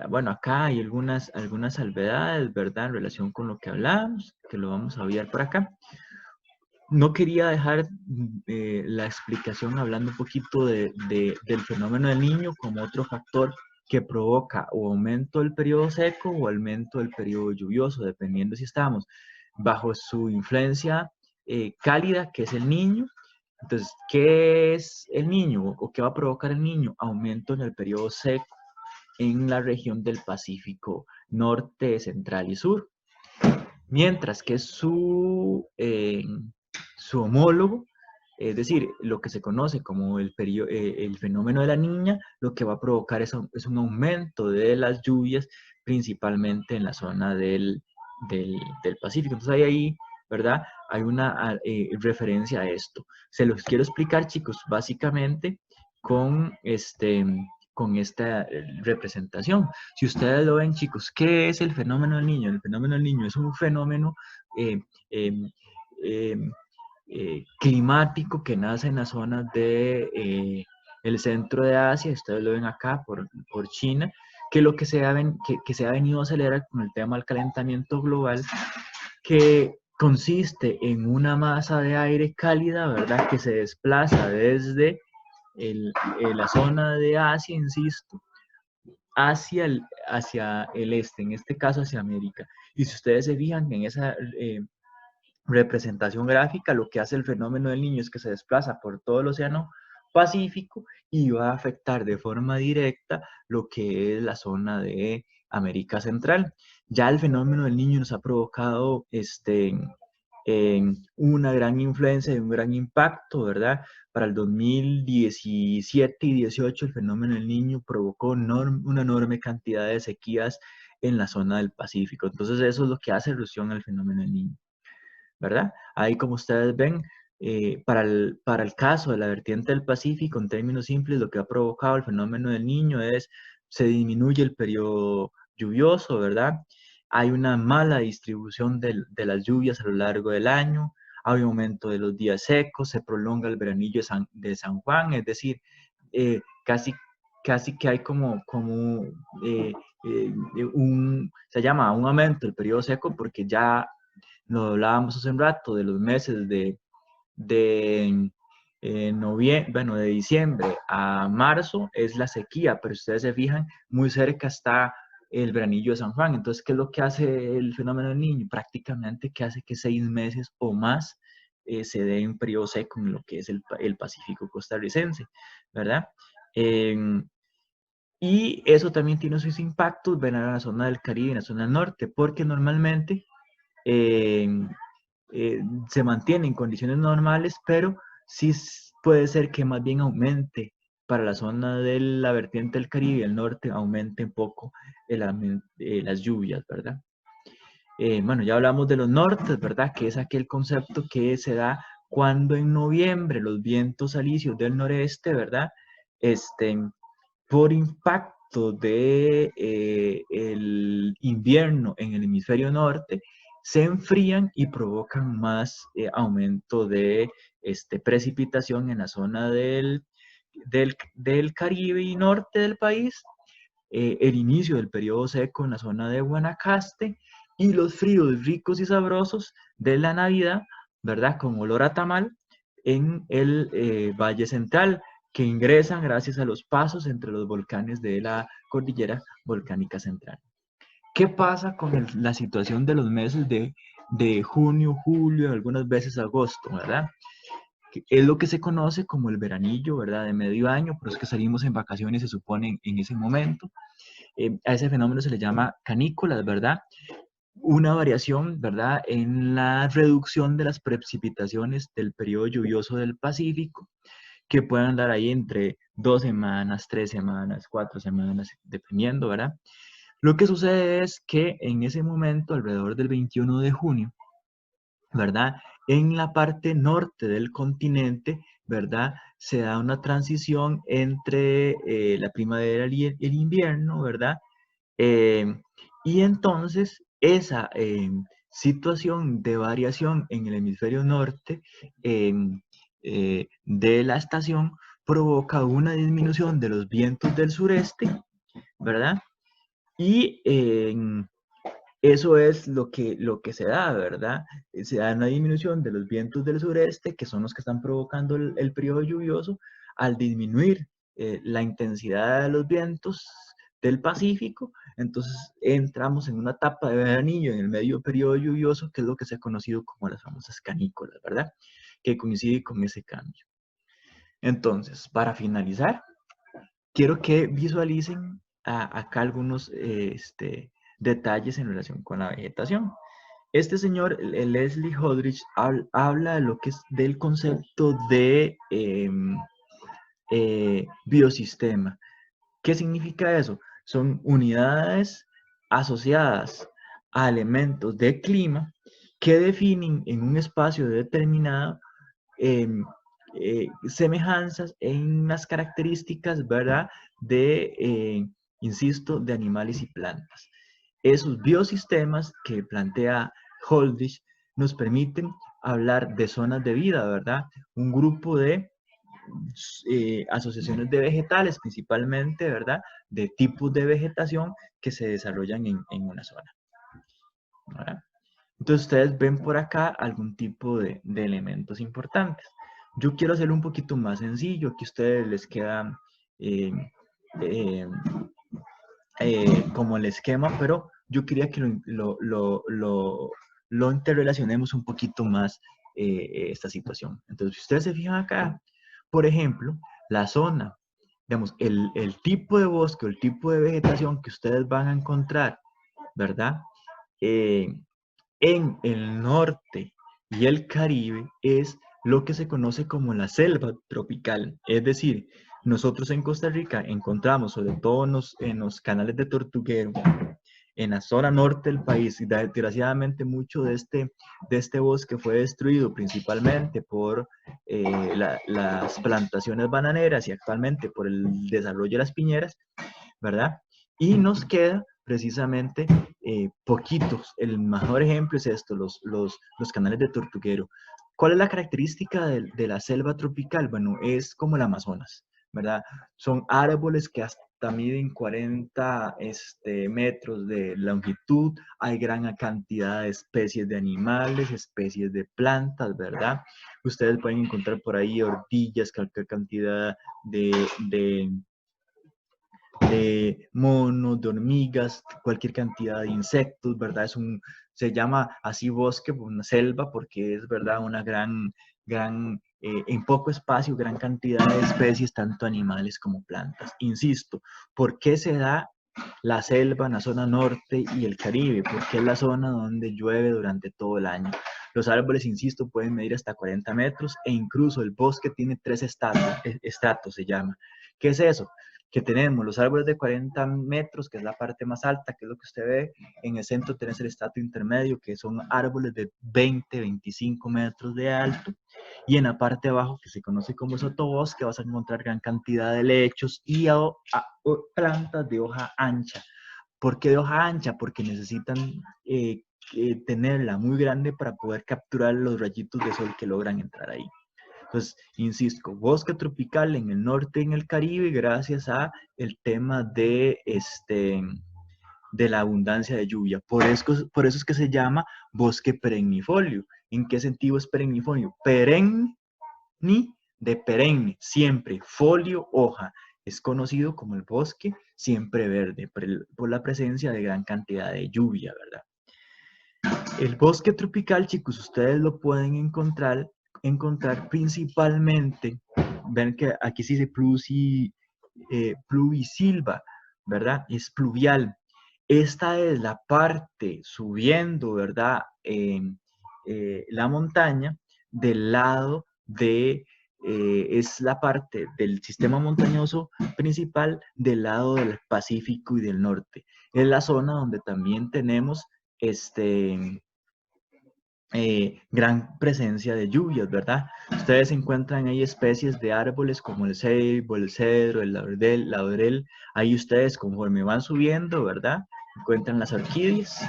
bueno, acá hay algunas salvedades, ¿verdad? En relación con lo que hablamos, que lo vamos a ver por acá. No quería dejar la explicación hablando un poquito del fenómeno del niño como otro factor que provoca o aumento del periodo seco o aumento del periodo lluvioso, dependiendo si estamos bajo su influencia cálida, que es el niño. Entonces, ¿qué es el niño o qué va a provocar el niño? Aumento en el periodo seco en la región del Pacífico Norte, Central y Sur. Mientras que su homólogo, es decir, lo que se conoce como el fenómeno de la niña, lo que va a provocar es un aumento de las lluvias, principalmente en la zona del Pacífico. Entonces ahí, ¿verdad? Hay una referencia a esto. Se los quiero explicar, chicos, básicamente con, con esta representación. Si ustedes lo ven, chicos, ¿qué es el fenómeno del niño? El fenómeno del niño es un fenómeno eh, eh, eh, climático que nace en las zonas de el centro de Asia, ustedes lo ven acá por China, que lo que que se ha venido a acelerar con el tema del calentamiento global, que consiste en una masa de aire cálida, ¿verdad? Que se desplaza desde la zona de Asia, insisto, hacia el este, en este caso hacia América. Y si ustedes se fijan en esa representación gráfica, lo que hace el fenómeno del niño es que se desplaza por todo el océano Pacífico y va a afectar de forma directa lo que es la zona de América Central. Ya el fenómeno del niño nos ha provocado una gran influencia y un gran impacto, ¿verdad? Para el 2017 y 18 el fenómeno del niño provocó una enorme cantidad de sequías en la zona del Pacífico. Entonces eso es lo que hace erupción al fenómeno del niño, ¿verdad? Ahí como ustedes ven, para el caso de la vertiente del Pacífico, en términos simples, lo que ha provocado el fenómeno del niño es, se disminuye el periodo lluvioso, ¿verdad? Hay una mala distribución de las lluvias a lo largo del año, hay un aumento de los días secos, se prolonga el veranillo de San Juan, es decir, casi que hay eh, se llama un aumento del periodo seco porque ya lo hablábamos hace un rato de los meses de noviembre, bueno, de diciembre a marzo es la sequía, pero si ustedes se fijan, muy cerca está el veranillo de San Juan. Entonces, ¿qué es lo que hace el fenómeno del niño? Prácticamente que hace que 6 meses o más se dé un periodo seco en lo que es el Pacífico costarricense, ¿verdad? Eh, y eso también tiene sus impactos, ven a la zona del Caribe y en la zona del norte, porque normalmente eh, se mantiene en condiciones normales, pero sí puede ser que más bien aumente para la zona de la vertiente del Caribe y el norte, aumente un poco las lluvias, ¿verdad? Bueno, ya hablamos de los nortes, ¿verdad? Que es aquel concepto que se da cuando en noviembre los vientos alisios del noreste, ¿verdad? Este, por impacto de el invierno en el hemisferio norte, se enfrían y provocan más aumento de precipitación en la zona del Caribe y norte del país, el inicio del periodo seco en la zona de Guanacaste y los fríos ricos y sabrosos de la Navidad, ¿verdad? Con olor a tamal en el Valle Central, que ingresan gracias a los pasos entre los volcanes de la cordillera volcánica central. ¿Qué pasa con la situación de los meses de junio, julio, algunas veces agosto, ¿verdad? Que es lo que se conoce como el veranillo, ¿verdad? De medio año, pero es que salimos en vacaciones, se supone, en ese momento. A ese fenómeno se le llama canículas, ¿verdad? Una variación, ¿verdad? En la reducción de las precipitaciones del periodo lluvioso del Pacífico, que pueden andar ahí entre 2 semanas, 3 semanas, 4 semanas, dependiendo, ¿verdad? Lo que sucede es que en ese momento, alrededor del 21 de junio, ¿verdad? En la parte norte del continente, ¿verdad? Se da una transición entre la primavera y el invierno, ¿verdad? Eh, y entonces esa situación de variación en el hemisferio norte eh, de la estación provoca una disminución de los vientos del sureste, ¿verdad? Y eso es lo que se da, ¿verdad? Se da una disminución de los vientos del sureste, que son los que están provocando el periodo lluvioso, al disminuir la intensidad de los vientos del Pacífico, entonces entramos en una etapa de veranillo en el medio periodo lluvioso, que es lo que se ha conocido como las famosas canículas, ¿verdad? Que coincide con ese cambio. Entonces, para finalizar, quiero que visualicen acá algunos detalles en relación con la vegetación. Este señor, el Leslie Holdridge, habla de lo que es del concepto de biosistema. ¿Qué significa eso? Son unidades asociadas a elementos de clima que definen en un espacio determinado semejanzas en las características, ¿verdad? Insisto, de animales y plantas. Esos biosistemas que plantea Holditch nos permiten hablar de zonas de vida, ¿verdad? Un grupo de asociaciones de vegetales, principalmente, ¿verdad? De tipos de vegetación que se desarrollan en una zona, ¿verdad? Entonces ustedes ven por acá algún tipo de elementos importantes. Yo quiero hacerlo un poquito más sencillo, aquí a ustedes les queda eh, eh, como el esquema, pero yo quería que lo interrelacionemos un poquito más esta situación. Entonces, si ustedes se fijan acá, por ejemplo, la zona, digamos, el tipo de bosque o el tipo de vegetación que ustedes van a encontrar, ¿verdad? En el norte y el Caribe es lo que se conoce como la selva tropical. Es decir, nosotros en Costa Rica encontramos, sobre todo en los canales de tortuguero, en la zona norte del país, y desgraciadamente mucho de este bosque fue destruido principalmente por las plantaciones bananeras y actualmente por el desarrollo de las piñeras, ¿verdad? Y nos queda precisamente poquitos. El mejor ejemplo es esto, los canales de tortuguero. ¿Cuál es la característica de la selva tropical? Bueno, es como el Amazonas, ¿verdad? Son árboles que hasta miden 40 metros de longitud, hay gran cantidad de especies de animales, especies de plantas, ¿verdad? Ustedes pueden encontrar por ahí ortillas, cualquier cantidad de monos, de hormigas, cualquier cantidad de insectos, ¿verdad? Se llama así bosque, una selva, porque es, ¿verdad? Una en poco espacio, gran cantidad de especies, tanto animales como plantas. Insisto, ¿por qué se da la selva en la zona norte y el Caribe? Porque es la zona donde llueve durante todo el año. Los árboles, insisto, pueden medir hasta 40 metros e incluso el bosque tiene 3 estratos, se llama. ¿Qué es eso? Que tenemos los árboles de 40 metros, que es la parte más alta, que es lo que usted ve. En el centro tenés el estrato intermedio, que son árboles de 20, 25 metros de alto. Y en la parte de abajo, que se conoce como sotobosque, vas a encontrar gran cantidad de lechos y plantas de hoja ancha. ¿Por qué de hoja ancha? Porque necesitan tenerla muy grande para poder capturar los rayitos de sol que logran entrar ahí. Entonces, insisto, bosque tropical en el norte y en el Caribe gracias a el tema de la abundancia de lluvia. Por eso es que se llama bosque perennifolio. ¿En qué sentido es perennifolio? Perenne de perenne, siempre, folio, hoja. Es conocido como el bosque siempre verde por la presencia de gran cantidad de lluvia, ¿verdad? El bosque tropical, chicos, ustedes lo pueden encontrar principalmente, ven que aquí se dice pluvisilva, ¿verdad? Es pluvial. Esta es la parte subiendo, ¿verdad? La montaña del lado es la parte del sistema montañoso principal del lado del Pacífico y del norte. Es la zona donde también tenemos gran presencia de lluvias, ¿verdad? Ustedes encuentran ahí especies de árboles como el ceibo, el cedro, el laurel. Ahí ustedes conforme van subiendo, ¿verdad? Encuentran las orquídeas,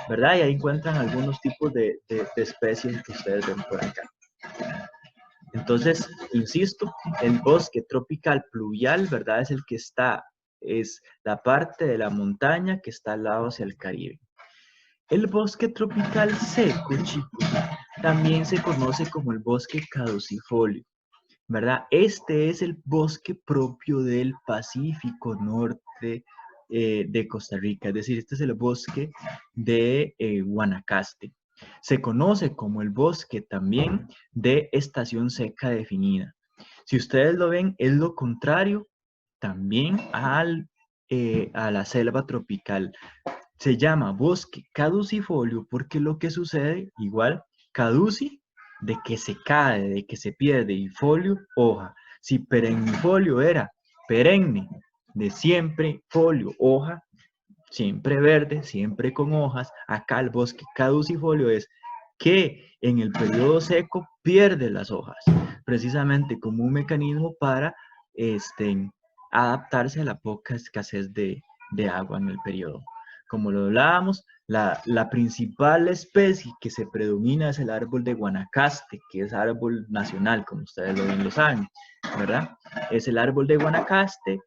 ¿verdad? Y ahí encuentran algunos tipos de especies que ustedes ven por acá. Entonces, insisto, el bosque tropical pluvial, ¿verdad? Es la parte de la montaña que está al lado hacia el Caribe. El bosque tropical seco, chicos, también se conoce como el bosque caducifolio, ¿verdad? Este es el bosque propio del Pacífico Norte de Costa Rica, es decir, este es el bosque de Guanacaste. Se conoce como el bosque también de estación seca definida. Si ustedes lo ven, es lo contrario también a la selva tropical. Se llama bosque caducifolio porque lo que sucede, igual, caduci, de que se cae, de que se pierde, y folio, hoja. Si perennifolio era perenne, de siempre, folio, hoja, siempre verde, siempre con hojas. Acá el bosque caducifolio es que en el periodo seco pierde las hojas, precisamente como un mecanismo para adaptarse a la poca escasez de agua en el periodo. Como lo hablábamos, la principal especie que se predomina es el árbol de Guanacaste, que es árbol nacional, como ustedes bien lo saben, ¿verdad? Es el árbol de Guanacaste,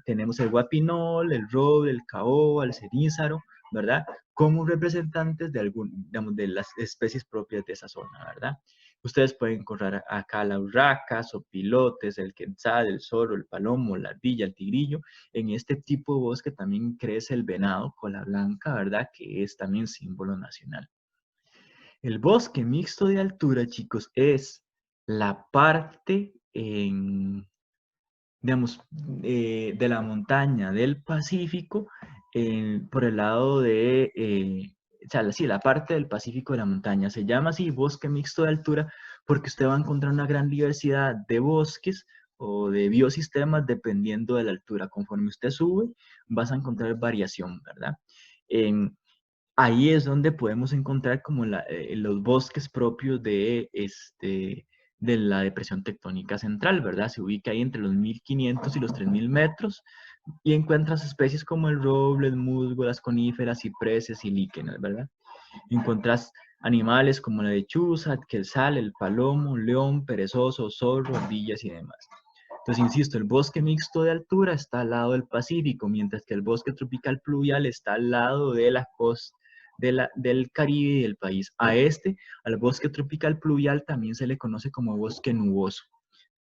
tenemos el guapinol, el roble, el caoba, el cenízaro, ¿verdad? Como representantes de, digamos, de las especies propias de esa zona, ¿verdad? Ustedes pueden encontrar acá la urraca, sopilotes, el quetzal, el zorro, el palomo, la ardilla, el tigrillo. En este tipo de bosque también crece el venado, cola blanca, ¿verdad? Que es también símbolo nacional. El bosque mixto de altura, chicos, es la parte digamos, de la montaña del Pacífico por el lado de, o sea, sí, la parte del Pacífico de la montaña. Se llama así bosque mixto de altura porque usted va a encontrar una gran diversidad de bosques o de biosistemas dependiendo de la altura. Conforme usted sube, vas a encontrar variación, ¿verdad? Ahí es donde podemos encontrar como los bosques propios de la depresión tectónica central, ¿verdad? Se ubica ahí entre los 1500 y los 3000 metros y encuentras especies como el roble, el musgo, las coníferas, cipreses y líquenes, ¿verdad? Encuentras animales como la lechuza, el quetzal, el palomo, león, perezoso, zorro, ardillas y demás. Entonces, insisto, el bosque mixto de altura está al lado del Pacífico, mientras que el bosque tropical pluvial está al lado de la costa del Caribe y del país. Al bosque tropical pluvial, también se le conoce como bosque nuboso.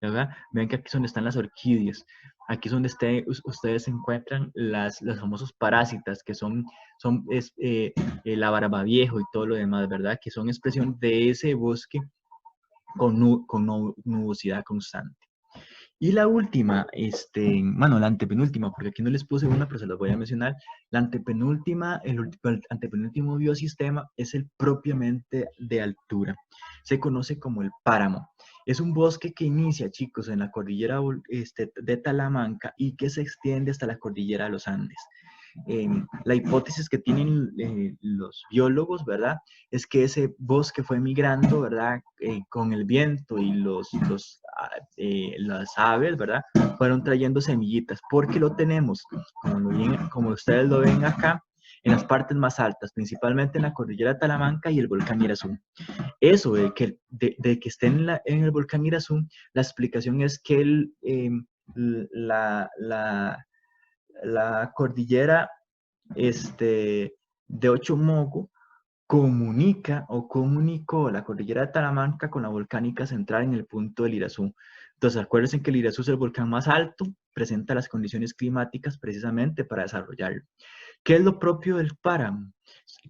¿Verdad? Vean que aquí es donde están las orquídeas. Aquí es donde ustedes encuentran los famosos parásitas, que son la barbaviejo y todo lo demás, ¿verdad? Que son expresión de ese bosque con nubosidad constante. Y la última, bueno, la antepenúltima, porque aquí no les puse una, pero se las voy a mencionar. La antepenúltima, el antepenúltimo biosistema es el propiamente de altura. Se conoce como el páramo. Es un bosque que inicia, chicos, en la cordillera de Talamanca y que se extiende hasta la cordillera de los Andes. La hipótesis que tienen los biólogos, ¿verdad? Es que ese bosque fue migrando, ¿verdad? Con el viento y las aves, ¿verdad? Fueron trayendo semillitas, porque lo tenemos, como ustedes lo ven acá, en las partes más altas, principalmente en la cordillera de Talamanca y el volcán Irazú. Eso de que estén en el volcán Irazú, la explicación es que la, la, la cordillera de Ochomogo comunica o comunicó la cordillera de Talamanca con la volcánica central en el punto del Irazú. Entonces, acuérdense que el Irazú es el volcán más alto, presenta las condiciones climáticas precisamente para desarrollarlo. ¿Qué es lo propio del páramo?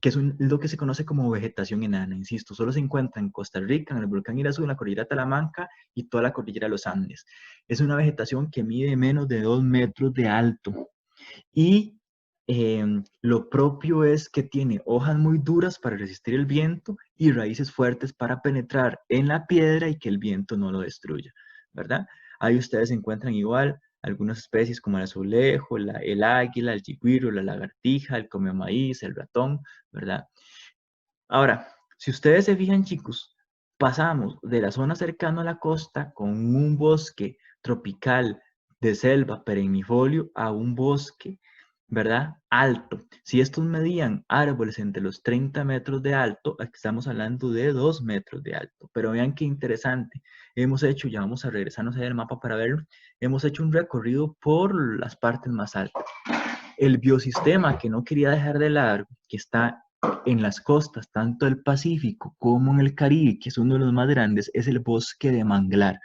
Que es lo que se conoce como vegetación enana, insisto, solo se encuentra en Costa Rica, en el volcán Irazú, en la cordillera de Talamanca y toda la cordillera de los Andes. Es una vegetación que mide menos de 2 metros de alto y lo propio es que tiene hojas muy duras para resistir el viento y raíces fuertes para penetrar en la piedra y que el viento no lo destruya, ¿verdad? Ahí ustedes encuentran igual algunas especies como el azulejo, el águila, el chigüiro, la lagartija, el come maíz, el ratón, ¿verdad? Ahora, si ustedes se fijan, chicos, pasamos de la zona cercana a la costa con un bosque tropical de selva perennifolio a un bosque, ¿verdad? Alto. Si estos medían árboles entre los 30 metros de alto, aquí estamos hablando de 2 metros de alto. Pero vean qué interesante. Hemos hecho, ya vamos a regresarnos a ver el mapa para verlo, hemos hecho un recorrido por las partes más altas. El biosistema que no quería dejar de lado, que está en las costas, tanto del Pacífico como en el Caribe, que es uno de los más grandes, es el bosque de manglar,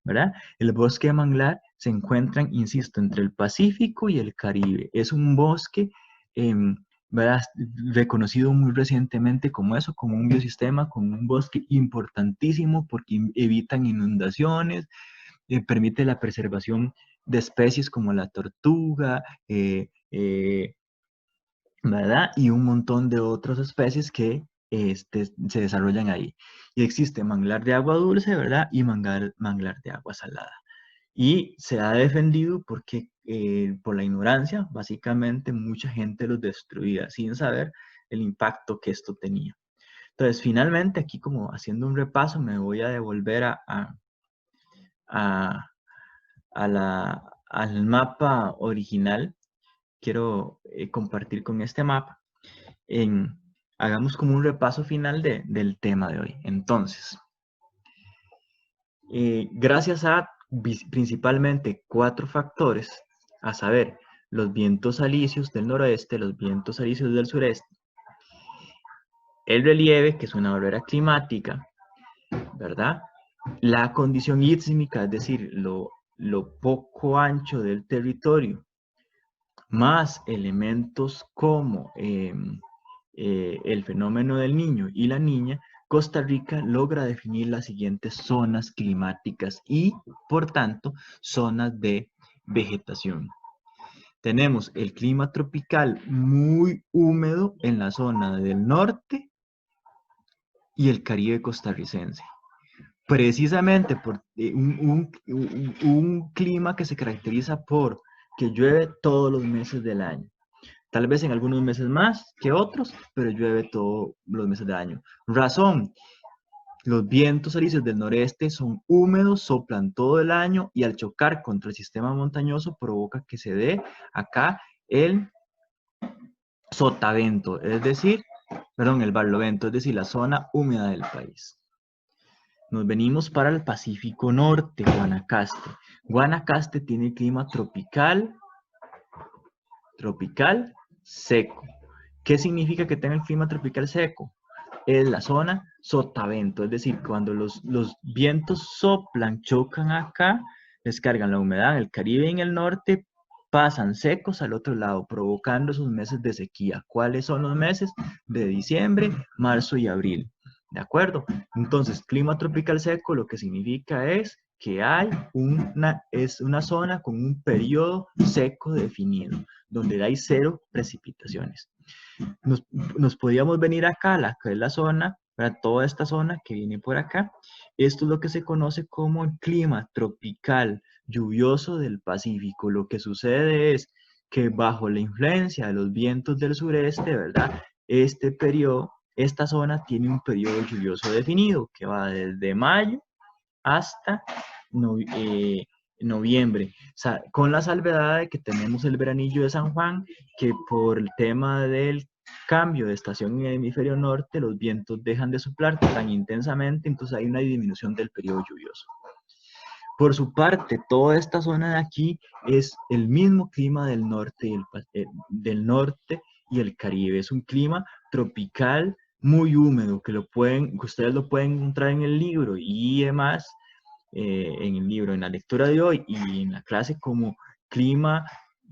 ¿verdad? El bosque de manglar se encuentra, insisto, entre el Pacífico y el Caribe. Es un bosque, ¿verdad? Reconocido muy recientemente como eso, como un biosistema, como un bosque importantísimo porque evitan inundaciones, permite la preservación de especies como la tortuga, ¿verdad? Y un montón de otras especies que se desarrollan ahí. Y existe manglar de agua dulce, ¿verdad? Y manglar de agua salada. Y se ha defendido porque por la ignorancia, básicamente mucha gente los destruía sin saber el impacto que esto tenía. Entonces, finalmente, aquí como haciendo un repaso, me voy a devolver al mapa original. Quiero compartir con este mapa. Hagamos como un repaso final del tema de hoy. Entonces, gracias a principalmente 4 factores, a saber, los vientos alisios del noroeste, los vientos alisios del sureste, el relieve, que es una barrera climática, ¿verdad? La condición ísmica, es decir, lo poco ancho del territorio, más elementos como el fenómeno del niño y la niña, Costa Rica logra definir las siguientes zonas climáticas y, por tanto, zonas de vegetación. Tenemos el clima tropical muy húmedo en la zona del norte y el Caribe costarricense. Precisamente por un clima que se caracteriza por que llueve todos los meses del año. Tal vez en algunos meses más que otros, pero llueve todos los meses del año. Razón, los vientos alisios del noreste son húmedos, soplan todo el año y al chocar contra el sistema montañoso provoca que se dé acá el sotavento, es decir, perdón, el barlovento, es decir, la zona húmeda del país. Nos venimos para el Pacífico Norte, Guanacaste. Guanacaste tiene clima tropical seco. ¿Qué significa que tenga el clima tropical seco? Es la zona sotavento, es decir, cuando los vientos soplan, chocan acá, descargan la humedad en el Caribe y en el norte, pasan secos al otro lado, provocando esos meses de sequía. ¿Cuáles son los meses? De diciembre, marzo y abril. ¿De acuerdo? Entonces, clima tropical seco lo que significa es que hay una zona con un periodo seco definido, donde hay 0 precipitaciones. Nos podíamos venir acá, que es la zona, para toda esta zona que viene por acá. Esto es lo que se conoce como el clima tropical lluvioso del Pacífico. Lo que sucede es que bajo la influencia de los vientos del sureste, ¿verdad? Esta zona tiene un periodo lluvioso definido que va desde mayo hasta noviembre, con la salvedad de que tenemos el veranillo de San Juan, que por el tema del cambio de estación en el hemisferio norte, los vientos dejan de soplar tan intensamente, entonces hay una disminución del periodo lluvioso. Por su parte, toda esta zona de aquí es el mismo clima del norte y el Caribe. Es un clima tropical muy húmedo, que ustedes lo pueden encontrar en el libro y demás, en la lectura de hoy y en la clase como clima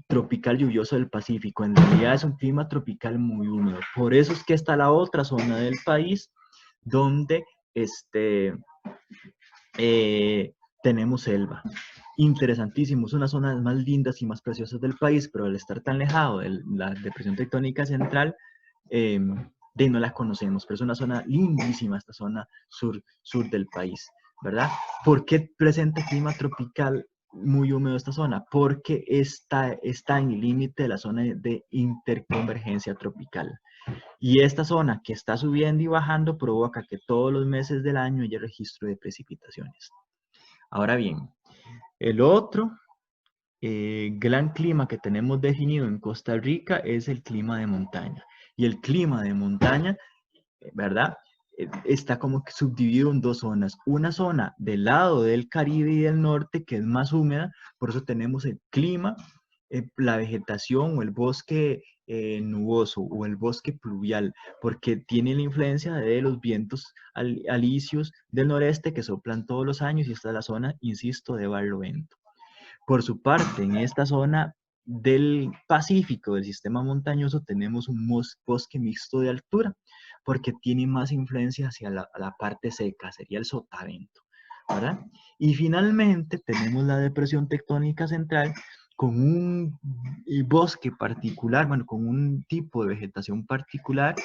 tropical lluvioso del Pacífico. En realidad es un clima tropical muy húmedo. Por eso es que está la otra zona del país donde tenemos selva. Interesantísimo, es una zona de las más lindas y más preciosas del país, pero al estar tan alejado de la depresión tectónica central, no la conocemos, pero es una zona lindísima, esta zona sur del país, ¿verdad? ¿Por qué presenta clima tropical muy húmedo esta zona? Porque está en el límite de la zona de interconvergencia tropical. Y esta zona que está subiendo y bajando provoca que todos los meses del año haya registro de precipitaciones. Ahora bien, el otro gran clima que tenemos definido en Costa Rica es el clima de montaña. Y el clima de montaña, ¿verdad? Está como que subdividido en 2 zonas. Una zona del lado del Caribe y del norte que es más húmeda, por eso tenemos el clima, la vegetación o el bosque nuboso o el bosque pluvial, porque tiene la influencia de los vientos alisios del noreste que soplan todos los años y esta es la zona, insisto, de barlovento. Por su parte, en esta zona del Pacífico, del sistema montañoso, tenemos un bosque mixto de altura, porque tiene más influencia hacia la parte seca, sería el sotavento, ¿verdad? Y finalmente tenemos la depresión tectónica central con un bosque particular, bueno, con un tipo de vegetación particular,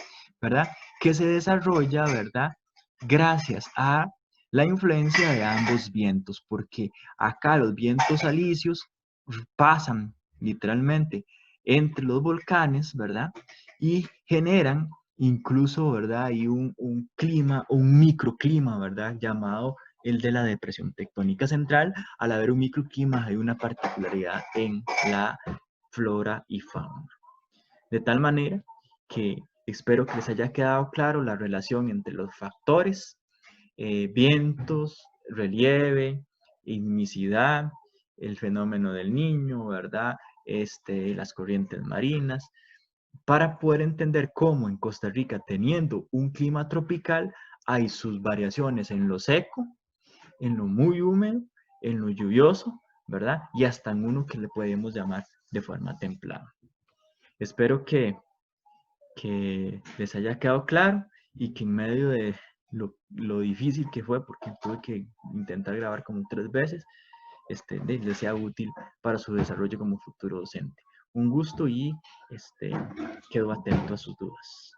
¿verdad? Que se desarrolla, ¿verdad? Gracias a la influencia de ambos vientos, porque acá los vientos alisios pasan literalmente entre los volcanes, ¿verdad? Y generan incluso, ¿verdad? Hay un clima, un microclima, ¿verdad? Llamado el de la depresión tectónica central. Al haber un microclima hay una particularidad en la flora y fauna. De tal manera que espero que les haya quedado claro la relación entre los factores, vientos, relieve, ignicidad, el fenómeno del niño, ¿verdad? Las corrientes marinas, para poder entender cómo en Costa Rica, teniendo un clima tropical, hay sus variaciones en lo seco, en lo muy húmedo, en lo lluvioso, ¿verdad? Y hasta en uno que le podemos llamar de forma templada. Espero que les haya quedado claro y que en medio de lo difícil que fue, porque tuve que intentar grabar como 3 veces, les sea útil para su desarrollo como futuro docente. Un gusto y quedo atento a sus dudas.